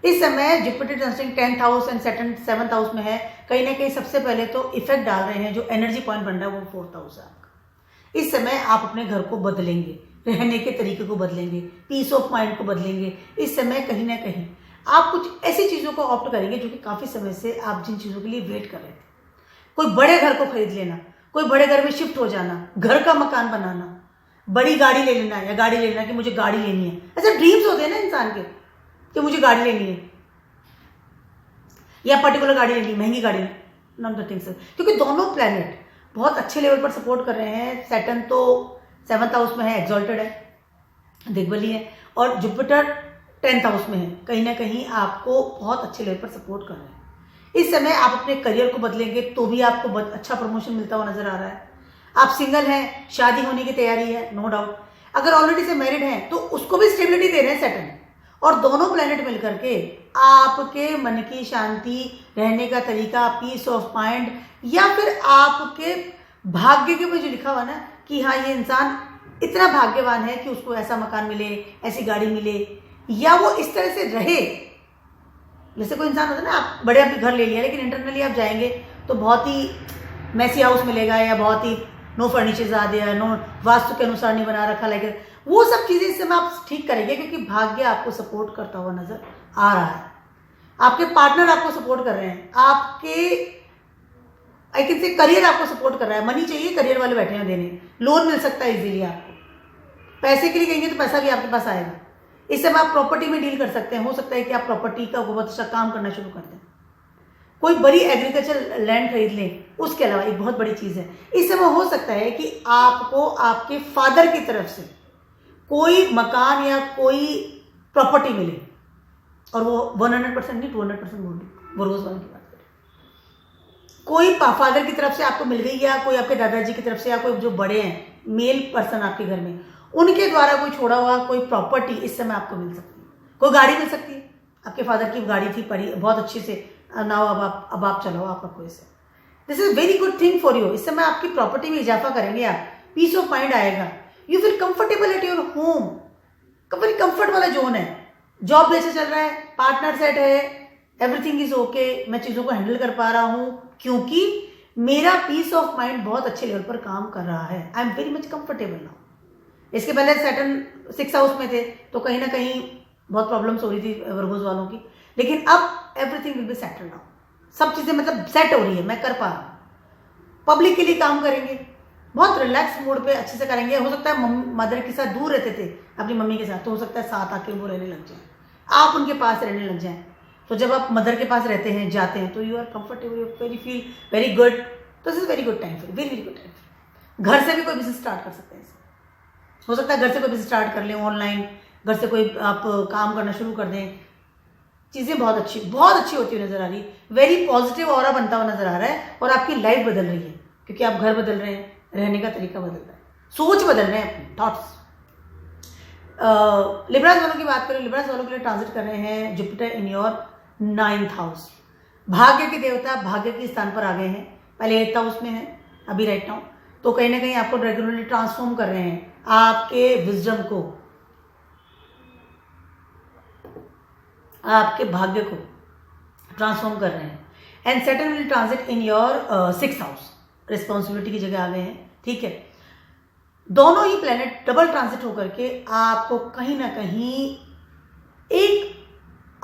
इस समय Jupiter transiting 10th house and Saturn 7th house में है, कहीं ना कहीं सबसे पहले तो इफेक्ट डाल रहे हैं, जो एनर्जी पॉइंट बन रहा है वो 4th हाउस है आपका। इस समय आप अपने घर को बदलेंगे, रहने के तरीके को बदलेंगे, पीस ऑफ माइंड को बदलेंगे। इस समय कहीं ना कहीं आप कुछ ऐसी चीजों को ऑप्ट करेंगे जो कि काफी समय से आप जिन चीजों के लिए वेट कर रहे थे। कोई बड़े घर को खरीद लेना, कोई बड़े घर में शिफ्ट हो जाना, घर का मकान बनाना, बड़ी गाड़ी ले लेना या गाड़ी ले लेना कि मुझे गाड़ी लेनी है। ऐसे ड्रीम्स होते हैं ना इंसान के कि मुझे गाड़ी लेनी है या पर्टिकुलर गाड़ी लेनी है, महंगी गाड़ी, नॉट द थिंग्स, क्योंकि दोनों प्लैनेट बहुत अच्छे लेवल पर सपोर्ट कर रहे हैं। सैटर्न तो 7th हाउस में है, एक्सॉल्टेड है, दिग्बली है, और जुपिटर 10th हाउस में है, कहीं ना कहीं आपको बहुत अच्छे लेवल पर सपोर्ट कर रहे हैं। इस समय आप अपने करियर को बदलेंगे तो भी आपको अच्छा प्रमोशन मिलता हुआ नजर आ रहा है। आप सिंगल हैं, शादी होने की तैयारी है, नो डाउट। अगर ऑलरेडी से मैरिड हैं तो उसको भी स्टेबिलिटी दे रहे हैं सैटर्न, और दोनों प्लैनेट मिलकर के आपके मन की शांति, रहने का तरीका, पीस ऑफ माइंड, या फिर आपके भाग्य के में जो लिखा हुआ ना कि हाँ ये इंसान इतना भाग्यवान है कि उसको ऐसा मकान मिले, ऐसी गाड़ी मिले, या वो इस तरह से रहे। जैसे कोई इंसान होता है ना, आप बड़े आपके घर ले लिया लेकिन इंटरनली आप जाएंगे तो बहुत ही मैसी हाउस मिलेगा, या बहुत ही नो फर्निचर्स आ दिया, नो वास्तु के अनुसार नहीं बना रखा, लेकिन वो सब चीजें इस समय आप ठीक करेंगे क्योंकि भाग्य आपको सपोर्ट करता हुआ नजर आ रहा है। आपके पार्टनर आपको सपोर्ट कर रहे हैं, आपके आई कैन से करियर आपको सपोर्ट कर रहा है। मनी चाहिए, करियर वाले बैठे हैं देने, लोन मिल सकता है इजीली आपको। पैसे के लिए कहेंगे तो पैसा भी आपके पास आएगा। इस समय आप प्रॉपर्टी में डील कर सकते हैं, हो सकता है कि आप प्रॉपर्टी का बहुत अच्छा काम करना शुरू कर दें, कोई बड़ी एग्रीकल्चर लैंड खरीद लें। उसके अलावा एक बहुत बड़ी चीज है, इस समय हो सकता है कि आपको आपके फादर की तरफ से कोई मकान या कोई प्रॉपर्टी मिले, और वो 100% नहीं 200% बोल रही, वर्गोस वालों की बात करें, कोई फादर की तरफ से आपको मिल गई या कोई आपके दादाजी की तरफ से या कोई जो बड़े हैं मेल पर्सन आपके घर में, उनके द्वारा कोई छोड़ा हुआ कोई प्रॉपर्टी इस समय आपको मिल सकती है। कोई गाड़ी मिल सकती है, आपके फादर की गाड़ी थी पड़ी बहुत अच्छी से, ना अब आप चलो आपका कोई से, this is very good thing for you. इस समय आपकी प्रॉपर्टी में इजाफा करेंगे आप, पीस ऑफ माइंड आएगा, you feel comfortable at your home, very comfort वाला जोन है, जॉब जैसे चल रहा है, पार्टनर सेट है, एवरीथिंग इज ओके, मैं चीज़ों को हैंडल कर पा रहा हूँ क्योंकि मेरा पीस ऑफ माइंड बहुत अच्छे लेवल पर काम कर रहा है, I am very much comfortable now. इसके पहले सैटर्न 6th हाउस में थे तो कहीं ना कहीं बहुत प्रॉब्लम्स हो रही थी वर्गोस वालों की, लेकिन अब everything will be settle now, सब चीज़ें मतलब सेट हो रही है, मैं कर पा रहा हूँ। पब्लिक के लिए काम करेंगे, बहुत रिलैक्स मोड पे अच्छे से करेंगे। हो सकता है मदर के साथ दूर रहते थे अपनी मम्मी के साथ, तो हो सकता है साथ आके वो रहने लग जाए, आप उनके पास रहने लग जाएं। तो जब आप मदर के पास रहते हैं जाते हैं तो you are comfortable, you very feel very good, तो this is very good time for, very very good time. घर से भी कोई बिजनेस स्टार्ट कर सकते हैं, हो सकता है घर से कोई बिजनेस स्टार्ट कर लें ऑनलाइन, घर से कोई आप काम करना शुरू कर दें, चीज़ें बहुत अच्छी होती हुई नजर आ रही, वेरी पॉजिटिव ऑरा बनता हुआ नजर आ रहा है, और आपकी लाइफ बदल रही है क्योंकि आप घर बदल रहे हैं, रहने का तरीका बदल रहा है, सोच बदल रहे हैं, अपनी थॉट्स। लिब्रास वालों की बात करें, लिब्रास वालों के लिए ट्रांजिट कर रहे हैं Jupiter in your 9th house, भाग्य के देवता भाग्य के स्थान पर आ गए हैं, पहले 8th हाउस में है अभी राइट नाउ, तो कहीं ना कहीं आपको रेगुलरली ट्रांसफॉर्म कर रहे हैं, आपके विजडम को, आपके भाग्य को ट्रांसफॉर्म कर रहे हैं। And Saturn will transit in your 6th house, responsibility की जगह आ गए हैं, ठीक है। दोनों ही प्लेनेट डबल ट्रांजिट होकर के आपको कहीं ना कहीं एक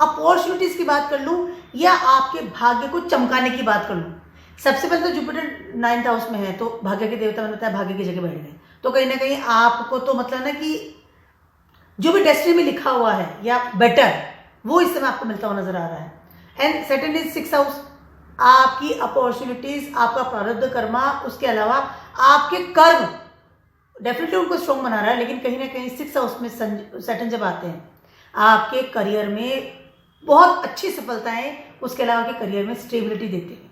अपॉर्चुनिटीज की बात कर लूं या आपके भाग्य को चमकाने की बात कर लूं। सबसे पहले तो जुपिटर 9th हाउस में है, तो भाग्य के देवता बनता है, भाग्य की जगह बैठ गए, तो कहीं ना कहीं आपको तो मतलब ना कि जो भी डेस्टिनी में लिखा हुआ है या बेटर वो इस समय आपको मिलता हुआ नजर आ रहा है। And Saturn is 6th house, आपकी अपॉर्चुनिटीज, आपका प्रारब्ध कर्मा, उसके अलावा आपके कर्म डेफिनेटली उनको स्ट्रॉन्ग बना रहा है, लेकिन कहीं ना कहीं 6th हाउस में सैटर्न जब आते हैं आपके करियर में बहुत अच्छी सफलताएं, उसके अलावा के करियर में स्टेबिलिटी देते हैं।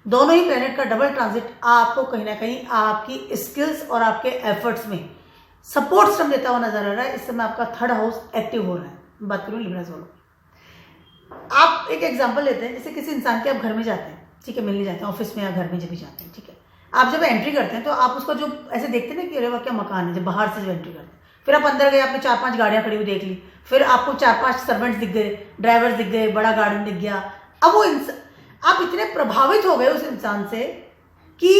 दोनों ही प्लेनेट का डबल ट्रांजिट आपको कहीं ना कहीं आपकी स्किल्स और आपके एफर्ट्स में सपोर्ट सिस्टम देता हुआ नजर आ रहा है। इस समय आपका 3rd हाउस एक्टिव हो रहा है। बात करूँ लिब्रास वालों, आप एक एग्जांपल लेते हैं, जैसे किसी इंसान के आप घर में जाते हैं, ठीक है, मिलने जाते हैं, ऑफिस में या घर में जब भी जाते हैं, ठीक है, आप जब एंट्री करते हैं तो आप उसका जो ऐसे देखते हैं ना कि अरे वाह क्या मकान है, जब बाहर से जो एंट्री करते हैं, फिर आप अंदर गए, आपने 4-5 गाड़ियां खड़ी हुई देख ली, फिर आपको 4-5 सर्वेंट्स दिख गए, ड्राइवर्स दिख गए, बड़ा गार्डन दिख गया। अब वो आप इतने प्रभावित हो गए उस इंसान से कि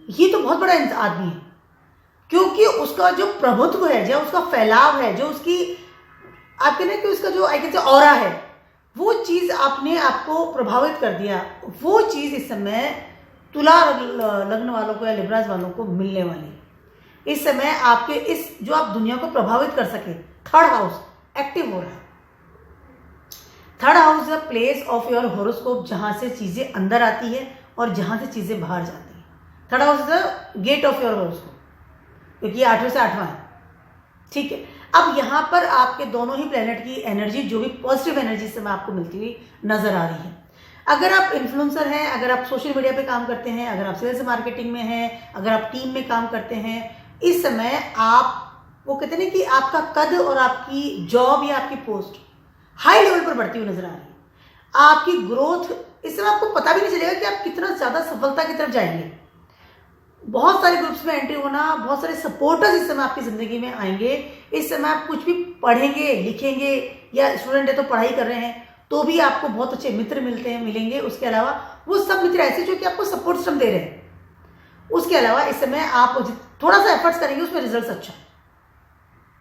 ये तो बहुत बड़ा आदमी है, क्योंकि उसका जो प्रभुत्व है, जो उसका फैलाव है, जो उसकी आप कहते हैं कि उसका जो आई कैन से ऑरा है, वो चीज़ आपने आपको प्रभावित कर दिया। वो चीज़ इस समय तुला लग्न वालों को या लिब्रास वालों को मिलने वाली है। इस समय आपके इस जो आप दुनिया को प्रभावित कर सके, 3rd हाउस एक्टिव हो रहा है। 3rd house is a place of your horoscope, जहां से चीजें अंदर आती है और जहां से चीजें बाहर जाती है। 3rd house is a gate of your horoscope, क्योंकि 8वें से 8वां है, ठीक है। अब यहाँ पर आपके दोनों ही प्लेनेट की एनर्जी, जो भी पॉजिटिव एनर्जी से आपको मिलती हुई नजर आ रही है। अगर आप इन्फ्लुएंसर हैं, अगर आप सोशल मीडिया पे काम करते हैं, अगर आप सेल्स मार्केटिंग में हैं, अगर आप टीम में काम करते हैं, इस समय आप वो कहते हैं कि आपका कद और आपकी जॉब या आपकी पोस्ट हाई लेवल पर बढ़ती हुई नजर आ रही है। आपकी ग्रोथ, इस समय आपको पता भी नहीं चलेगा कि आप कितना ज्यादा सफलता की तरफ जाएंगे। बहुत सारे ग्रुप्स में एंट्री होना, बहुत सारे सपोर्टर्स इस समय आपकी जिंदगी में आएंगे। इस समय आप कुछ भी पढ़ेंगे, लिखेंगे, या स्टूडेंट है तो पढ़ाई कर रहे हैं तो भी आपको बहुत अच्छे मित्र मिलेंगे। उसके अलावा वो सब मित्र ऐसे जो कि आपको सपोर्ट सिस्टम दे रहे हैं। उसके अलावा इस समय आप थोड़ा सा एफर्ट्स करेंगे, उसमें रिजल्ट अच्छा है।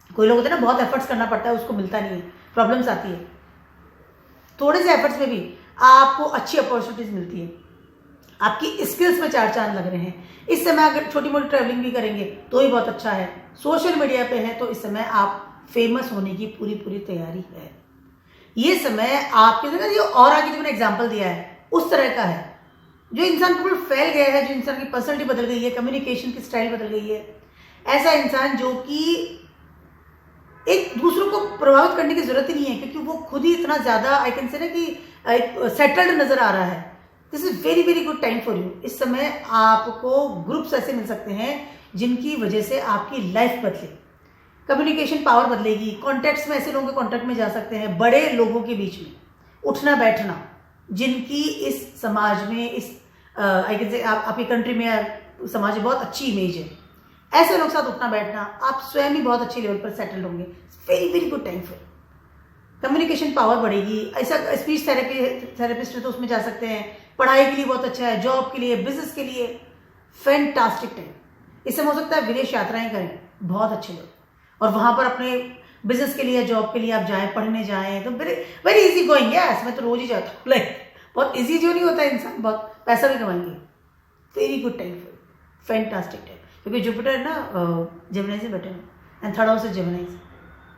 कोई लोग होते हैं ना, बहुत एफर्ट्स करना पड़ता है, उसको मिलता नहीं है, प्रॉब्लम्स आती है। थोड़े से एफर्ट्स में भी आपको अच्छी अपॉर्चुनिटीज मिलती है, आपकी स्किल्स में 4 चांद लग रहे हैं। इस समय अगर छोटी मोटी ट्रैवलिंग भी करेंगे तो ही बहुत अच्छा है। सोशल मीडिया पे है तो इस समय आप फेमस होने की पूरी तैयारी है। ये समय आपके जगह ये और आगे जो मैंने एग्जाम्पल दिया है उस तरह का है, जो इंसान बिल्कुल फैल गया है, जो इंसान की पर्सनैलिटी बदल गई है, कम्युनिकेशन की स्टाइल बदल गई है। ऐसा इंसान जो कि एक दूसरों को प्रभावित करने की जरूरत ही नहीं है, क्योंकि वो खुद ही इतना ज्यादा आई कैन से ना कि सेटल्ड नजर आ रहा है। This is very very good time for you. इस समय आपको ग्रुप्स ऐसे मिल सकते हैं जिनकी वजह से आपकी लाइफ बदले, कम्युनिकेशन पावर बदलेगी, कॉन्टैक्ट्स में ऐसे लोगों के कॉन्टैक्ट में जा सकते हैं, बड़े लोगों के बीच में उठना बैठना, जिनकी इस समाज में, इस आई कैन से आपकी कंट्री में समाज में बहुत अच्छी इमेज है, ऐसे लोग साथ उठना बैठना, आप स्वयं ही बहुत अच्छे लेवल पर सेटल होंगे। Very very good time for communication power बढ़ेगी। ऐसा स्पीच थेरेपिस्ट है तो उसमें जा सकते हैं, पढ़ाई के लिए बहुत अच्छा है, जॉब के लिए, बिजनेस के लिए फैंटास्टिक टाइम। इससे हो सकता है विदेश यात्राएं करें, बहुत अच्छे लोग, और वहां पर अपने बिजनेस के लिए, जॉब के लिए आप जाएं, पढ़ने जाएं, तो very very easy going. Yes, मैं तो रोज ही जाता हूँ, लाइक बहुत इजी जो नहीं होता है, इंसान बहुत पैसा भी कमाएंगे। Very good time for fantastic time, क्योंकि जुपिटर ना जेमिनी से बैठे हैं एंड थर्ड हाउस से जेमिनी।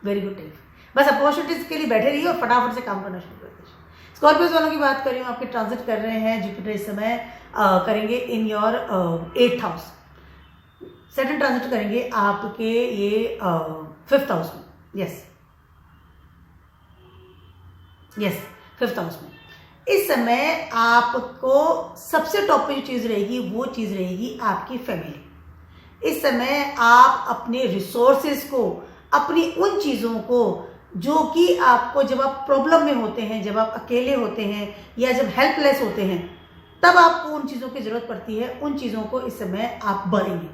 वेरी गुड टाइम, बस अपॉर्चुनिटीज के लिए बैठे रहिए और फटाफट से काम करना शुरू कर दीजिए। स्कॉर्पियोज वालों की बात कर रही हूँ, आपके ट्रांजिट कर रहे हैं जुपिटर इस समय करेंगे in your 8th house. Saturn transit करेंगे आपके ये 5th हाउस में। यस, 5th हाउस में। इस समय आपको सबसे टॉप पे जो चीज रहेगी वो चीज रहेगी आपकी फैमिली। इस समय आप अपने रिसोर्सेज को, अपनी उन चीजों को जो कि आपको जब आप प्रॉब्लम में होते हैं, जब आप अकेले होते हैं या जब हेल्पलेस होते हैं, तब आपको उन चीजों की जरूरत पड़ती है, उन चीजों को इस समय आप भरेंगे।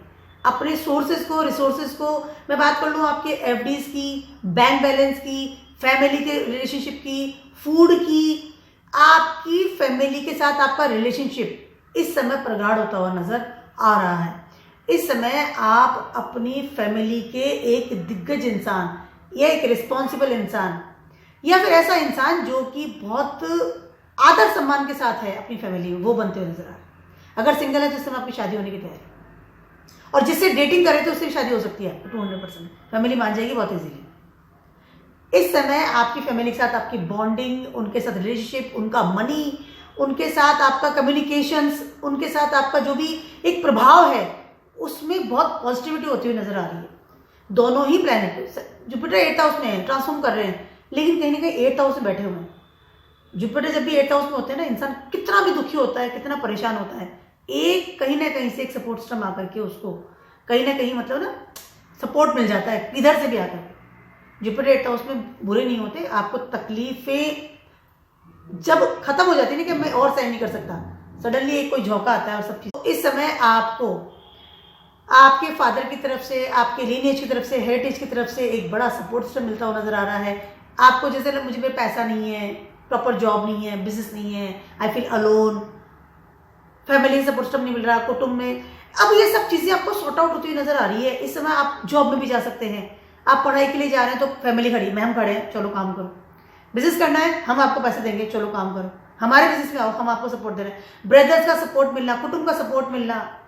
अपने सोर्सेज को, रिसोर्सेज को, मैं बात कर लूँ आपके एफडीज की, बैंक बैलेंस की, फैमिली के रिलेशनशिप की, फूड की, आपकी फैमिली के साथ आपका रिलेशनशिप इस समय प्रगाढ़ होता हुआ नजर आ रहा है। इस समय आप अपनी फैमिली के एक दिग्गज इंसान या एक रिस्पॉन्सिबल इंसान या फिर ऐसा इंसान जो कि बहुत आदर सम्मान के साथ है अपनी फैमिली में, वो बनते हुए नजर आ रहे हैं। अगर सिंगल है तो इस समय आपकी शादी होने की तैयारी, और जिससे डेटिंग करे तो उससे भी शादी हो सकती है 200%। फैमिली मान जाएगी बहुत इजीली। इस समय आपकी फैमिली के साथ आपकी बॉन्डिंग, उनके साथ रिलेशनशिप, उनका मनी, उनके साथ आपका कम्युनिकेशंस, उनके साथ आपका जो भी एक प्रभाव है, उसमें बहुत पॉजिटिविटी होती हुई नजर आ रही है। दोनों ही प्लैनेट, जुपिटर 8th हाउस में है, ट्रांसफॉर्म कर रहे हैं, लेकिन कहीं ना कहीं 8th हाउस में बैठे हुए हैं। जुपिटर जब भी 8th हाउस में होते हैं ना, इंसान कितना भी दुखी होता है, कितना परेशान होता है, एक कहीं ना कहीं से एक सपोर्ट सिस्टम आकर के उसको कहीं ना कहीं मतलब ना सपोर्ट मिल जाता है, इधर से भी आकर के। जुपिटर 8th हाउस में बुरे नहीं होते, आपको तकलीफें जब खत्म हो जाती है ना कि मैं और सहन नहीं कर सकता, सडनली एक कोई झोंका आता है और सब चीज। तो इस समय आपको आपके फादर की तरफ से, आपके लीनिएज की तरफ से, हेरिटेज की तरफ से एक बड़ा सपोर्ट सिस्टम मिलता हुआ नजर आ रहा है। आपको जैसे मुझे पे पैसा नहीं है, प्रॉपर जॉब नहीं है, बिजनेस नहीं है, I feel alone, family support system नहीं मिल रहा, कुटुंब में, अब ये सब चीजें आपको सॉर्ट आउट होती हुई नजर आ रही है। इस समय आप जॉब में भी जा सकते हैं, आप पढ़ाई के लिए जा रहे हैं तो फैमिली खड़ी, मैं हम खड़े हैं, चलो काम करो। बिजनेस करना है, हम आपको पैसे देंगे, चलो काम करो, हमारे बिजनेस में आओ, हम आपको सपोर्ट दे रहे हैं। ब्रदर्स का सपोर्ट मिलना, कुटुंब का सपोर्ट मिलना,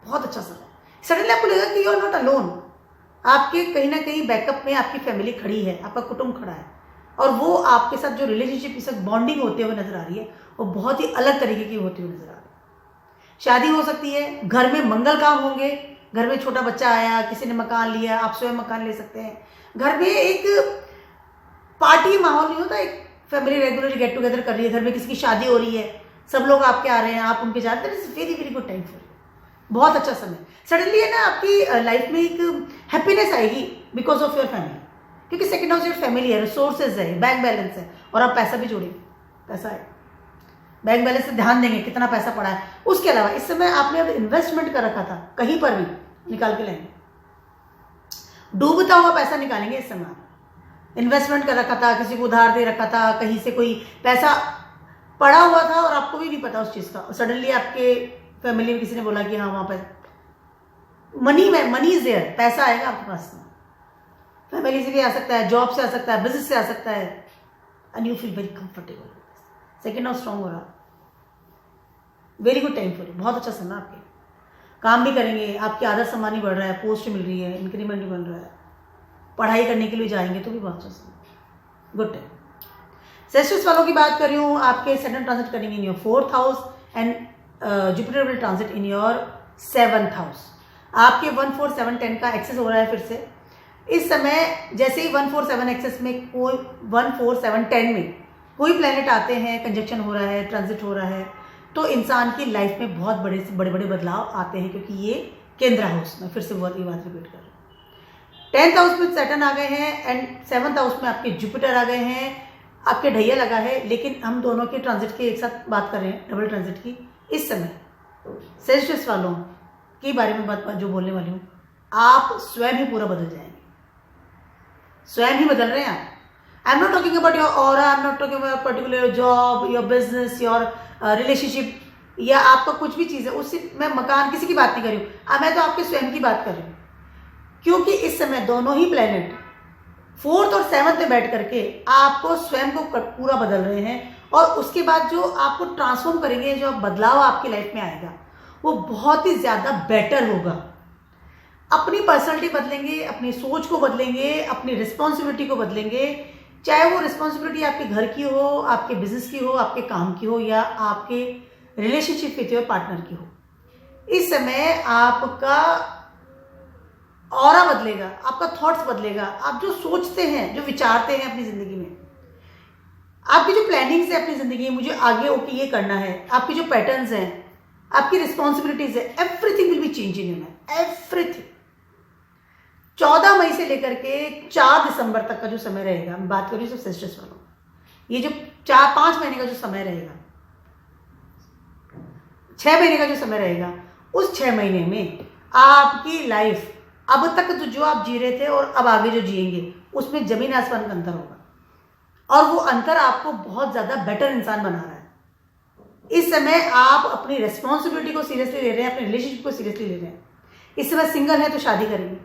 बहुत अच्छा समय। सडनली आपको लगेगा कि यू आर नॉट अलोन, आपके कहीं ना कहीं बैकअप में आपकी फैमिली खड़ी है, आपका कुटुंब खड़ा है, और वो आपके साथ जो रिलेशनशिप के साथ बॉन्डिंग होते हुए नजर आ रही है, वो बहुत ही अलग तरीके की होती हुई नजर आ रही है। शादी हो सकती है, घर में मंगल काम होंगे, घर में छोटा बच्चा आया, किसी ने मकान लिया, आप स्वयं मकान ले सकते हैं। घर में एक पार्टी माहौल नहीं होता, एक फैमिली रेगुलरली गेट टुगेदर कर रही है, घर में किसी की शादी हो रही है, सब लोग आपके आ रहे हैं, आप उनके जा रहे हैं। It's very very good time for, बहुत अच्छा समय। सडनली है ना आपकी लाइफ में एक हैप्पीनेस आएगी बिकॉज ऑफ योर फैमिली, क्योंकि सेकंड हाउस योर फैमिली है, रिसोर्सेज है, बैंक बैलेंस है, और आप पैसा भी जोड़ेंगे, पैसा है, बैंक बैलेंस से ध्यान देंगे कितना पैसा पड़ा है। उसके अलावा इस समय आपने अब इन्वेस्टमेंट कर रखा था, कहीं पर भी निकाल के लाएंगे, डूबता हुआ पैसा निकालेंगे। इस समय इन्वेस्टमेंट कर रखा था, किसी को उधार दे रखा था, कहीं से कोई पैसा पड़ा हुआ था और आपको भी नहीं पता उस चीज का, और सडनली आपके फैमिली में किसी ने बोला कि हाँ वहां पर मनी इज देयर, पैसा आएगा आपके पास में, फैमिली से भी आ सकता है, जॉब से आ सकता है, बिजनेस से आ सकता है, and you feel very comfortable. Second house strong हो रहा, very good time for you, बहुत अच्छा समय। आपके काम भी करेंगे, आपकी आदर सम्मान ही बढ़ रहा है, पोस्ट मिल रही है, इंक्रीमेंट भी मिल रहा है, पढ़ाई करने के लिए जाएंगे तो भी बहुत अच्छा समय, गुड टाइम। सेस्टस वालों की बात कर रही हूँ, आपके सैटर्न ट्रांजिट करेंगे इन your 4th house and Jupiter will transit in your 7th house. आपके 1 4 7 10 का एक्सेस हो रहा है फिर से, इस समय जैसे ही 147 एक्सेस में कोई 14710 में कोई प्लैनेट आते हैं, कंजक्शन हो रहा है, ट्रांजिट हो रहा है, तो इंसान की लाइफ में बहुत बड़े से बड़े बड़े बदलाव आते हैं, क्योंकि ये केंद्र हाउस में, फिर से बहुत ये बात रिपीट कर रही हूँ। 10th हाउस में सैटर्न आ गए हैं एंड 7th हाउस में आपके जुपिटर आ गए हैं, आपके ढैया लगा है। लेकिन हम दोनों के ट्रांजिट की एक साथ बात कर रहे हैं, डबल ट्रांजिट की। इस समय सेजिटेरियस वालों के बारे में बात जो बोलने वाली हूँ, आप स्वयं ही पूरा बदल जाएंगे, स्वयं ही बदल रहे हैं आप। आई am not talking about your aura, I am not talking about particular job, your business, your relationship, या आपका कुछ भी चीज़ है, उससे मैं मकान किसी की बात नहीं कर रही हूँ, मैं तो आपके स्वयं की बात कर रही हूँ। क्योंकि इस समय दोनों ही प्लैनेट 4th और 7th में बैठ करके आपको स्वयं को पूरा बदल रहे हैं, और उसके बाद जो आपको ट्रांसफॉर्म करेंगे, जो बदलाव आपकी लाइफ में आएगा, वो बहुत ही ज़्यादा बेटर होगा। अपनी पर्सनैलिटी बदलेंगे, अपनी सोच को बदलेंगे, अपनी रिस्पॉन्सिबिलिटी को बदलेंगे, चाहे वो रिस्पॉन्सिबिलिटी आपके घर की हो, आपके बिजनेस की हो, आपके काम की हो, या आपके रिलेशनशिप विथ योर पार्टनर की हो। इस समय आपका ऑरा बदलेगा, आपका थॉट्स बदलेगा, आप जो सोचते हैं, जो विचारते हैं अपनी ज़िंदगी में, आपकी जो प्लानिंग्स है अपनी ज़िंदगी में, मुझे आगे होकर ये करना है, आपकी जो पैटर्न्स हैं, आपकी रिस्पॉन्सिबिलिटीज है, everything will be change in your life, everything. 14 मई से लेकर के 4 दिसंबर तक का जो समय रहेगा, मैं बात कर रही हूँ सब सिस्टर्स वालों, ये जो 4-5 महीने का जो समय रहेगा, 6 महीने का जो समय रहेगा, उस 6 महीने में आपकी लाइफ अब तक जो आप जी रहे थे और अब आगे जो जिएंगे, उसमें जमीन आसमान का अंतर होगा, और वो अंतर आपको बहुत ज़्यादा बेटर इंसान बना रहा है। इस समय आप अपनी रिस्पॉन्सिबिलिटी को सीरियसली ले रहे हैं, अपने रिलेशनशिप को सीरियसली ले रहे हैं। इस समय सिंगल है तो शादी करेंगे,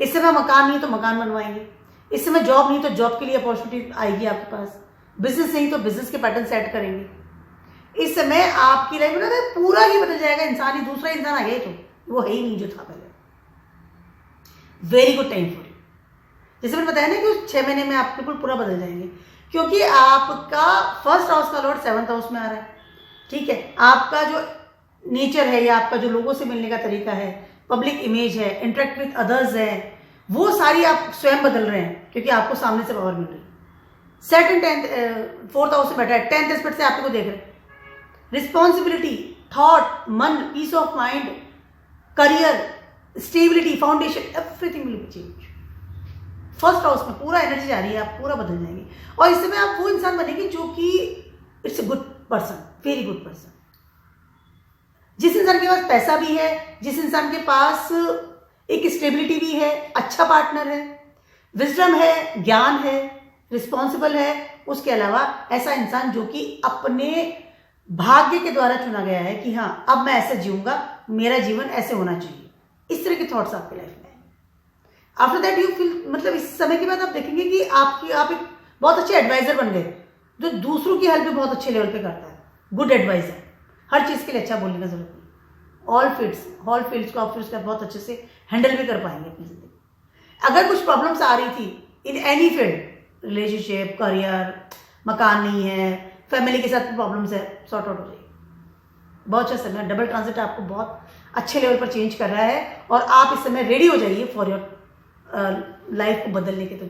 इस समय मकान नहीं तो मकान बनवाएंगे, इस समय जॉब नहीं तो जॉब के लिए अपॉर्चुनिटी आएगी आपके पास, बिजनेस नहीं तो बिजनेस के पैटर्न सेट करेंगे। इस समय आपकी लाइफ में पूरा ही बदल जाएगा, इंसान ही दूसरा इंसान आ गया, तो वो है ही नहीं जो था पहले। Very good time for you. जैसे मैंने बताया ना कि 6 महीने में आप बिल्कुल पूरा बदल जाएंगे, क्योंकि आपका 1st हाउस का लॉर्ड 7th हाउस में आ रहा है। ठीक है, आपका जो नेचर है, या आपका जो लोगों से मिलने का तरीका है, पब्लिक इमेज है, इंटरेक्ट विथ अदर्स है, वो सारी आप स्वयं बदल रहे हैं, क्योंकि आपको सामने से पावर मिल रही है। सैटर्न 4th हाउस से बैठा है, 10th एस्पेक्ट से आपको देख रहे हैं। रिस्पॉन्सिबिलिटी, थॉट, मन, peace of mind, career, stability, foundation, everything will be change. 1st house में पूरा एनर्जी जा रही है, आप पूरा बदल जाएंगे, और इस समय आप वो इंसान बनेंगे जो कि it's a good person, very good person. जिस इंसान के पास पैसा भी है, जिस इंसान के पास एक स्टेबिलिटी भी है, अच्छा पार्टनर है, विजडम है, ज्ञान है, रिस्पॉन्सिबल है, उसके अलावा ऐसा इंसान जो कि अपने भाग्य के द्वारा चुना गया है कि हाँ, अब मैं ऐसे जीऊंगा, मेरा जीवन ऐसे होना चाहिए, इस तरह के थॉट्स आपके लाइफ में। आफ्टर दैट यू फील, मतलब इस समय के बाद आप देखेंगे कि आप एक बहुत अच्छे एडवाइजर बन गए, जो दूसरों की हेल्प भी बहुत अच्छे लेवल पे करता है, गुड एडवाइजर, हर चीज़ के लिए अच्छा बोलने का जरूरत नहीं। ऑल फील्ड्स को आप फिर उसका बहुत अच्छे से हैंडल भी कर पाएंगे अपनी जिंदगी। अगर कुछ प्रॉब्लम्स आ रही थी in any field, relationship, career, मकान नहीं है, फैमिली के साथ प्रॉब्लम्स है, सॉर्ट आउट हो जाएगी। बहुत अच्छा समय, डबल ट्रांजिट आपको बहुत अच्छे लेवल पर चेंज कर रहा है, और आप इस समय रेडी हो जाइए फॉर योर लाइफ को बदलने के। तो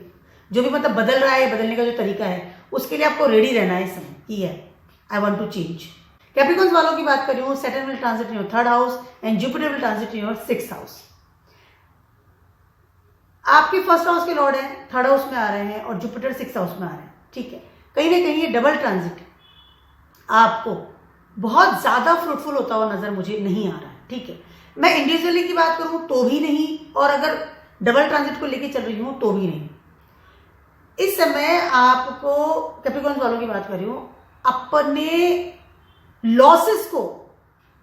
जो भी मतलब बदल रहा है, बदलने का जो तरीका है, उसके लिए आपको रेडी रहना है इस समय कि है I want to change. Capricorns वालों की बात कर रही हूँ, Saturn will transit in your 3rd house and Jupiter will transit in your 6th house. आपके 1st हाउस के लॉर्ड हैं, 3rd हाउस में आ रहे हैं, और जुपिटर 6th हाउस में आ रहे हैं। ठीक है, कहीं ना कहीं ये डबल ट्रांजिट आपको बहुत ज्यादा फ्रूटफुल होता हुआ नजर मुझे नहीं आ रहा है। ठीक है, मैं इंडिविजुअली की बात करूं तो भी नहीं, और अगर डबल ट्रांजिट को लेके चल रही हूं तो भी नहीं। इस समय आपको, कैप्रिकॉर्न्स वालों की बात कर रही हूं, अपने लॉसेस को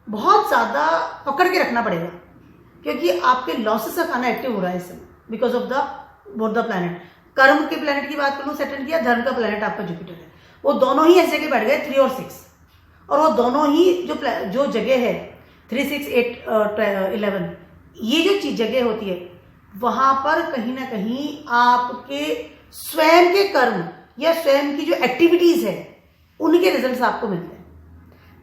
बहुत ज्यादा पकड़ के रखना पड़ेगा, क्योंकि आपके लॉसेस का खाना एक्टिव हो रहा है इस समय, because of both the planet. कर्म के प्लैनेट की बात करूं सैटर्न की, या धर्म का प्लैनेट आपका जुपिटर है, वो दोनों ही ऐसे के बैठ गए 3 और 6, और वो दोनों ही जो जगह है 3, 6, 8, 11, ये जो जगह होती है, वहां पर कहीं ना कहीं आपके स्वयं के कर्म या स्वयं की जो एक्टिविटीज है, उनके रिजल्ट्स आपको मिलते हैं।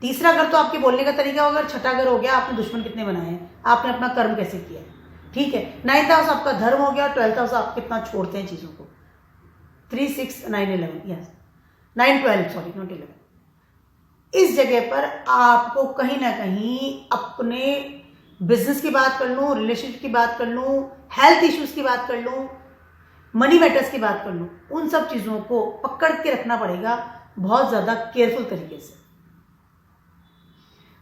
तीसरा घर तो आपके बोलने का तरीका होगा, 6ठा घर हो गया आपने दुश्मन कितने बनाए हैं, आपने अपना कर्म कैसे किया है। ठीक है। 9th हाउस आपका धर्म हो गया, 12th हाउस आप कितना छोड़ते हैं चीज़ों को। 3, 6, 9, 11, यस 9, 12, सॉरी नॉट 11। इस जगह पर आपको कहीं ना कहीं अपने बिजनेस की बात कर लूँ, रिलेशनशिप की बात कर लूँ, हेल्थ इश्यूज की बात कर लूँ, मनी मैटर्स की बात कर लूँ, उन सब चीज़ों को पकड़ के रखना पड़ेगा बहुत ज़्यादा केयरफुल तरीके से।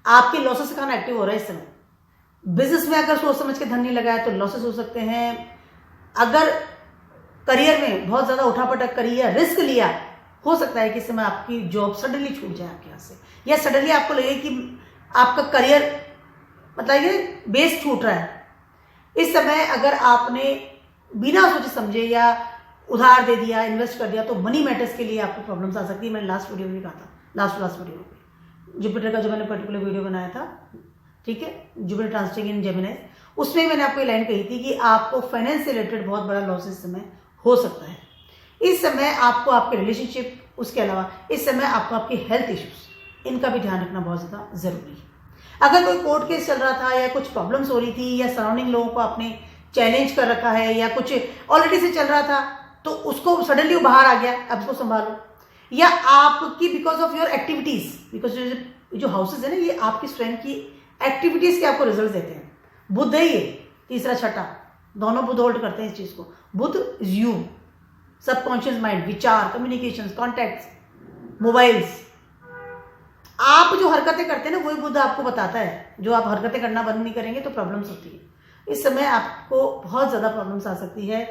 आपके लॉसेस का खाना एक्टिव हो रहा है इस समय। बिजनेस में अगर सोच समझ के धन नहीं लगाया तो लॉसेस हो सकते हैं। अगर करियर में बहुत ज़्यादा उठापटक करी या रिस्क लिया, हो सकता है कि इस समय आपकी जॉब सडनली छूट जाए आपके हाथ से, या सडनली आपको लगे कि आपका करियर मतलब ये बेस छूट रहा है। इस समय अगर आपने बिना सोचे समझे या उधार दे दिया, इन्वेस्ट कर दिया, तो मनी मैटर्स के लिए आपको प्रॉब्लम्स आ सकती है। मैंने लास्ट वीडियो में भी कहा था, लास्ट वीडियो में जुपिटर का जो मैंने पर्टिकुलर वीडियो बनाया था, ठीक है, जुपिटर ट्रांजिटिंग इन जेमिनी, उसमें मैंने आपको ये लाइन कही थी कि आपको फाइनेंस से रिलेटेड बहुत बड़ा लॉस इस समय हो सकता है। इस समय आपको आपके रिलेशनशिप, उसके अलावा इस समय आपको आपकी हेल्थ इश्यूज, इनका भी ध्यान रखना बहुत ज़्यादा ज़रूरी है। अगर कोई कोर्ट केस चल रहा था या कुछ प्रॉब्लम्स हो रही थी या सराउंडिंग लोगों को आपने चैलेंज कर रखा है या कुछ ऑलरेडी से चल रहा था तो उसको सडनली बाहर आ गया, अब उसको संभालो। या आपकी because of your activities, because जो हाउसेज है ना, ये आपकी स्वयं की एक्टिविटीज के आपको रिजल्ट देते हैं। बुध है ये, तीसरा छठा, दोनों बुध होल्ड करते हैं इस चीज को। बुध इज यू, सबकॉन्शियस माइंड, विचार, कम्युनिकेशन, कॉन्टैक्ट्स, मोबाइल्स। आप जो हरकतें करते हैं ना, वही बुध आपको बताता है। जो आप हरकतें करना बंद नहीं करेंगे तो प्रॉब्लम्स होती है। इस समय आपको बहुत ज़्यादा प्रॉब्लम्स आ सकती है।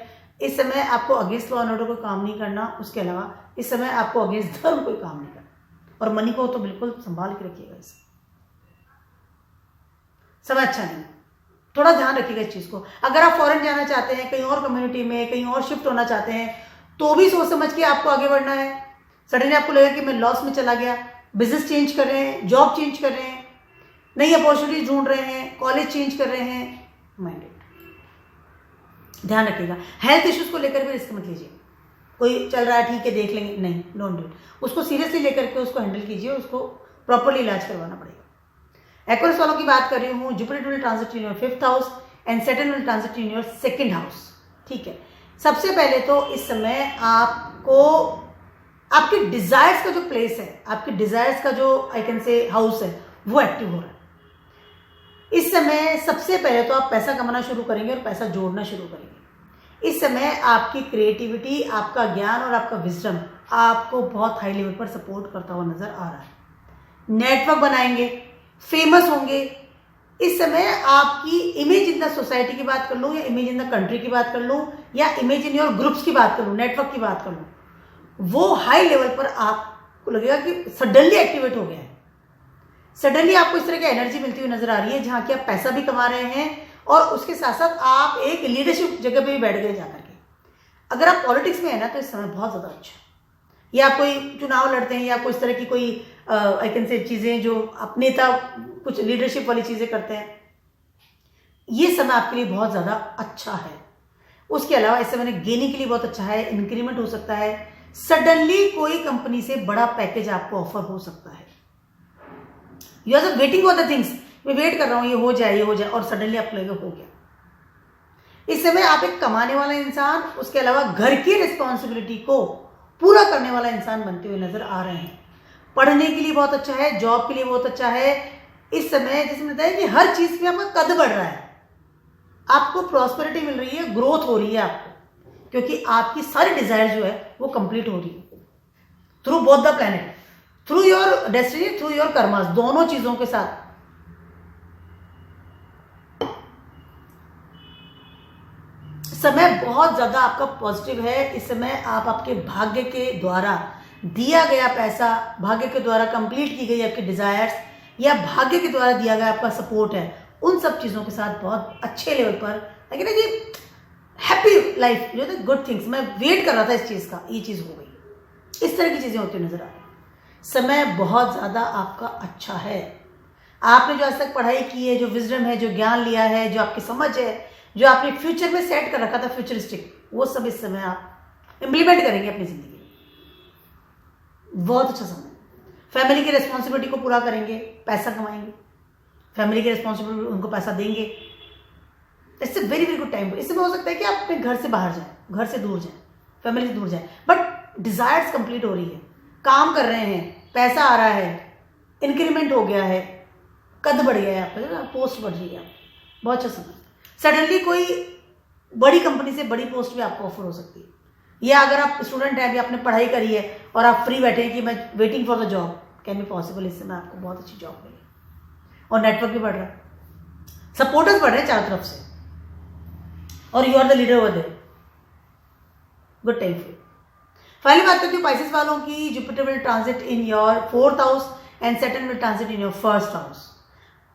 इस समय आपको अगेंस्ट लॉ एंड ऑर्डर कोई काम नहीं करना। उसके अलावा इस समय आपको अगेंस्ट धर्म कोई काम नहीं करना। और मनी को तो बिल्कुल संभाल के रखिएगा। इस समय अच्छा नहीं, थोड़ा ध्यान रखिएगा इस चीज़ को। अगर आप फॉरेन जाना चाहते हैं, कहीं और कम्युनिटी में कहीं और शिफ्ट होना चाहते हैं, तो भी सोच समझ के आपको आगे बढ़ना है। सडनली आपको लगेगा कि मैं लॉस में चला गया, बिजनेस चेंज कर रहे हैं, जॉब चेंज कर रहे हैं, नई अपॉर्चुनिटी ढूंढ रहे हैं, कॉलेज चेंज कर रहे हैं, माइंडेड ध्यान रखिएगा। हेल्थ इश्यूज को लेकर भी रिस्क मत लीजिए। कोई चल रहा है, ठीक है, देख लेंगे, नहीं, डोंट डू इट। उसको सीरियसली लेकर के उसको हैंडल कीजिए, उसको प्रॉपरली इलाज करवाना पड़ेगा। एक्वेरियस वालों की बात कर रही हूँ, Jupiter will transit in your 5th house and Saturn will transit in your 2nd house, ठीक है। सबसे पहले तो इस समय आपको आपके डिजायर्स का जो प्लेस है, आपके डिजायर्स का जो आई कैन से हाउस है, वो एक्टिव हो रहा है इस समय। सबसे पहले तो आप पैसा कमाना शुरू करेंगे और पैसा जोड़ना शुरू करेंगे। इस समय आपकी क्रिएटिविटी, आपका ज्ञान और आपका विजडम आपको बहुत हाई लेवल पर सपोर्ट करता हुआ नजर आ रहा है। नेटवर्क बनाएंगे, फेमस होंगे। इस समय आपकी इमेज इन द सोसाइटी की बात कर लूँ या इमेज इन द कंट्री की बात कर लूँ या इमेज इन योर ग्रुप्स की बात कर लूँ, नेटवर्क की बात कर लूँ, वो हाई लेवल पर आपको लगेगा कि सडनली एक्टिवेट हो गया है। सडनली आपको इस तरह की एनर्जी मिलती हुई नजर आ रही है, जहाँ की आप पैसा भी कमा रहे हैं और उसके साथ साथ आप एक लीडरशिप जगह पे भी बैठ गए जाकर के। अगर आप पॉलिटिक्स में है ना, तो इस समय बहुत ज़्यादा अच्छा, या कोई चुनाव लड़ते हैं या कोई इस तरह की कोई आई कैन से चीज़ें जो आप नेता कुछ लीडरशिप वाली चीज़ें करते हैं, ये समय आपके लिए बहुत ज़्यादा अच्छा है। उसके अलावा इस समय गेनिंग के लिए बहुत अच्छा है, इंक्रीमेंट हो सकता है, सडनली कोई कंपनी से बड़ा पैकेज आपको ऑफर हो सकता है। You are waiting for the things, मैं वेट कर रहा हूँ ये हो जाए और सडनली आपको लगेगा हो गया। इस समय आप एक कमाने वाला इंसान, उसके अलावा घर की रिस्पॉन्सिबिलिटी को पूरा करने वाला इंसान बनते हुए नजर आ रहे हैं। पढ़ने के लिए बहुत अच्छा है, जॉब के लिए बहुत अच्छा है। इस समय जिसमें बताया कि हर चीज में आपका कद बढ़ रहा है, आपको प्रॉस्पेरिटी मिल रही है, ग्रोथ हो रही है आपको, क्योंकि आपकी सारी डिजायर जो है वो कंप्लीट हो रही है through both the planet, through your destiny, through your karmas, दोनों चीजों के साथ। समय बहुत ज्यादा आपका पॉजिटिव है। इस समय आप आपके भाग्य के द्वारा दिया गया पैसा, भाग्य के द्वारा कंप्लीट की गई आपकी डिजायर्स या भाग्य के द्वारा दिया गया आपका सपोर्ट है, उन सब चीजों के साथ बहुत अच्छे लेवल पर लेकिन ना कि हैप्पी लाइफ, जो थे गुड थिंग्स। मैं वेट कर रहा था इस चीज का, ये चीज हो गई। इस तरह की चीजें होती नजर आ रही। समय बहुत ज्यादा आपका अच्छा है। आपने जो आज तक पढ़ाई की है, जो विजडम है, जो ज्ञान लिया है, जो आपकी समझ है, जो आपने फ्यूचर में सेट कर रखा था फ्यूचरिस्टिक, वो सब इस समय आप इंप्लीमेंट करेंगे अपनी जिंदगी में। बहुत अच्छा समय। फैमिली की रिस्पॉन्सिबिलिटी को पूरा करेंगे, पैसा कमाएंगे, फैमिली की रिस्पॉन्सिबिलिटी उनको पैसा देंगे। It's a very very good time. इससे हो सकता है कि आप अपने घर से बाहर जाएं, घर से दूर जाएं, फैमिली से दूर जाएं, बट डिजायर्स कंप्लीट हो रही है, काम कर रहे हैं, पैसा आ रहा है, इंक्रीमेंट हो गया है, कद बढ़ गया है आपका, पोस्ट बढ़ रही है, बहुत अच्छा समय। सडनली कोई बड़ी कंपनी से बड़ी पोस्ट भी आपको ऑफर हो सकती है, या अगर आप स्टूडेंट हैं, अभी आपने पढ़ाई करी है और आप फ्री बैठे हैं कि मैं waiting for the job, can be possible, इससे मैं आपको बहुत अच्छी जॉब मिली। और नेटवर्क भी बढ़ रहा है, सपोर्टर्स बढ़ रहे हैं चारों तरफ से, और you are the leader over there, good time for. Finally बात करती हूँ पाइसेस वालों की। Jupiter will transit in your 4th house and Saturn will transit in your 1st house.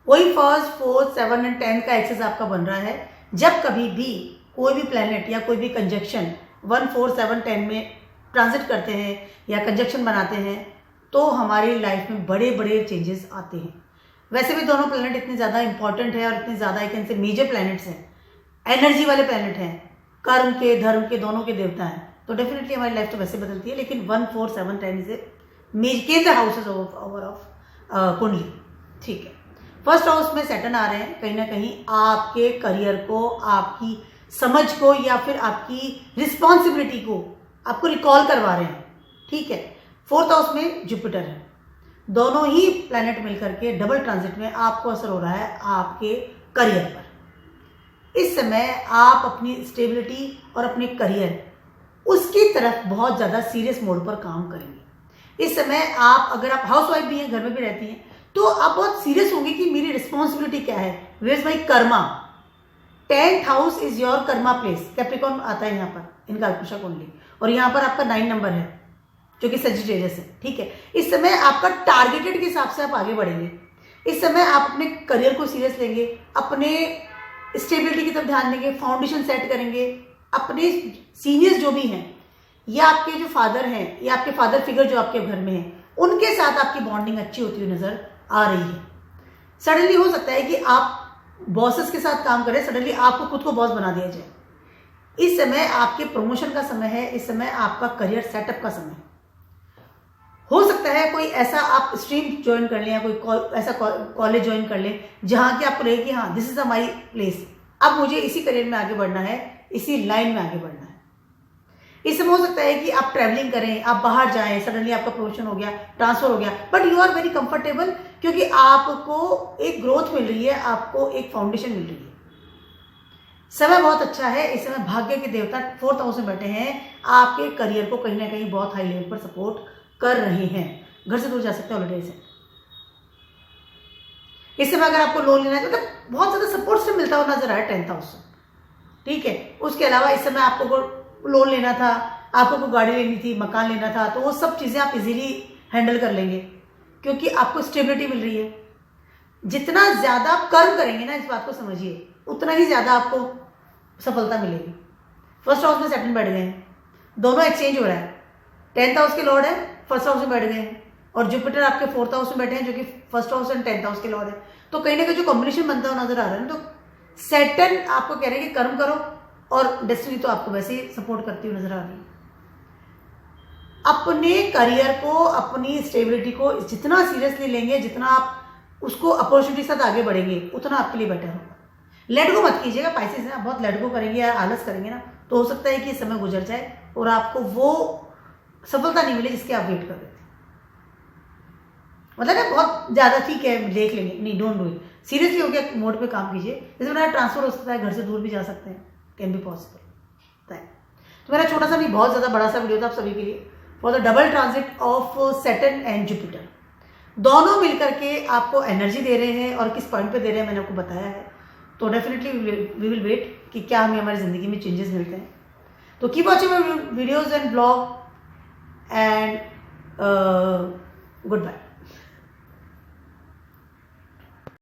वही 1st, 4th, 7 एंड 10 का एक्सेस आपका बन रहा है। जब कभी भी कोई भी प्लैनेट या कोई भी कंजक्शन 1, 4, 7, 10 में ट्रांजिट करते हैं या कंजक्शन बनाते हैं तो हमारी लाइफ में बड़े बड़े चेंजेस आते हैं। वैसे भी दोनों प्लैनेट इतने ज़्यादा इंपॉर्टेंट है और इतने ज़्यादा एक से मेजर प्लैनेट्स हैं, एनर्जी वाले प्लैनेट हैं, कर्म के धर्म के दोनों के देवता हैं, तो डेफिनेटली हमारी लाइफ तो वैसे बदलती है। लेकिन 1, 4, 7, 10 इज केंद्र हाउसेज ओवर ऑफ कुंडली, ठीक है। 1st हाउस में सैटर्न आ रहे हैं, कहीं ना कहीं आपके करियर को, आपकी समझ को या फिर आपकी रिस्पॉन्सिबिलिटी को आपको रिकॉल करवा रहे हैं, ठीक है। 4th हाउस में जुपिटर है, दोनों ही प्लैनेट मिलकर के डबल ट्रांजिट में आपको असर हो रहा है आपके करियर पर। इस समय आप अपनी स्टेबिलिटी और अपने करियर उसकी तरफ बहुत ज़्यादा सीरियस मोड पर काम करेंगे। इस समय आप, अगर आप हाउस वाइफ भी हैं, घर में भी रहती हैं, तो आप बहुत सीरियस होंगे कि मेरी रिस्पॉन्सिबिलिटी क्या है, where is my karma. 10th house is your karma place, Capricorn आता है यहाँ पर इन कालपुरुषा कुंडली, और यहाँ पर आपका 9 नंबर है जो कि सजिटेरियस है, ठीक है। इस समय आपका टारगेटेड के हिसाब से आप आगे बढ़ेंगे। इस समय आप अपने करियर को सीरियस लेंगे, अपने स्टेबिलिटी की तरफ ध्यान देंगे, फाउंडेशन सेट करेंगे। अपने सीनियर्स जो भी हैं या आपके जो फादर हैं या आपके फादर फिगर जो आपके घर में हैं, उनके साथ आपकी बॉन्डिंग अच्छी होती हुई नजर आ रही है। सडनली हो सकता है कि आप बॉसेस के साथ काम करें, सडनली आपको खुद को बॉस बना दिया जाए। इस समय आपके प्रमोशन का समय है, इस समय आपका करियर सेटअप का समय है। हो सकता है कोई ऐसा आप स्ट्रीम ज्वाइन कर लें या कोई ऐसा कॉलेज ज्वाइन कर लें जहां कि आपको लगे कि हाँ, दिस इज माई प्लेस, अब मुझे इसी करियर में आगे बढ़ना है, इसी लाइन में आगे बढ़ना है। इस समय हो सकता है कि आप ट्रैवलिंग करें, आप बाहर जाएं, सडनली आपका प्रमोशन हो गया, ट्रांसफर हो गया, but you are very comfortable क्योंकि आपको एक ग्रोथ मिल रही है, आपको एक फाउंडेशन मिल रही है। समय बहुत अच्छा है। इस समय भाग्य के देवता 4th हाउस में बैठे हैं, आपके करियर को कहीं ना कहीं बहुत हाई लेवल पर सपोर्ट कर रहे हैं। घर से दूर जा सकते हैं हॉलीडेज से। इस समय अगर आपको लोन लेना है तो बहुत ज्यादा सपोर्ट से मिलता हुआ नजर आया 10th हाउस से, ठीक है। उसके अलावा इस समय आपको लोन लेना था, आपको कोई गाड़ी लेनी थी, मकान लेना था, तो वो सब चीजें आप इजीली हैंडल कर लेंगे क्योंकि आपको स्टेबिलिटी मिल रही है। जितना ज्यादा आप कर्म करेंगे ना, इस बात को समझिए, उतना ही ज्यादा आपको सफलता मिलेगी। 1st हाउस में सैटर्न बैठ गए हैं, दोनों एक्सचेंज हो रहा है। 10th हाउस के लॉर्ड है, 1st हाउस में बैठ गए हैं, और जुपिटर आपके 4th हाउस में बैठे हैं जो कि 1st house and 10th house के लॉर्ड है। तो कहीं ना कहीं जो कॉम्बिनेशन बनता हुआ नजर आ रहा है ना, तो सैटर्न आपको कह रहे हैं कि कर्म करो, और डेस्टिनी तो आपको वैसे ही सपोर्ट करती हुई नजर आ रही है। अपने करियर को, अपनी स्टेबिलिटी को जितना सीरियसली लेंगे, जितना आप उसको अपॉर्चुनिटी के साथ आगे बढ़ेंगे, उतना आपके लिए बेटर होगा। लेट गो मत कीजिएगा पाइसेस है, आप बहुत लेट गो करेंगे या आलस करेंगे ना, तो हो सकता है कि समय गुजर जाए और आपको वो सफलता नहीं मिले जिसकी आप वेट कर रहे थे। मतलब ना बहुत ज्यादा ठीक है देख लेंगे, नहीं, डोंट डू इट। सीरियसली हो गया मोड पे काम कीजिए। जैसे मेरा ट्रांसफर हो सकता है, घर से दूर भी जा सकते हैं, कैन बी पॉसिबल। तो मेरा छोटा सा नहीं, बहुत ज्यादा बड़ा सा वीडियो था आप सभी के लिए for the double transit of Saturn and Jupiter. दोनों मिलकर के आपको एनर्जी दे रहे हैं, और किस पॉइंट पे दे रहे हैं मैंने आपको बताया है। तो डेफिनेटली वी विल वेट कि क्या हमें हमारी जिंदगी में चेंजेस मिलते हैं। तो keep watching my videos and blog, and good bye.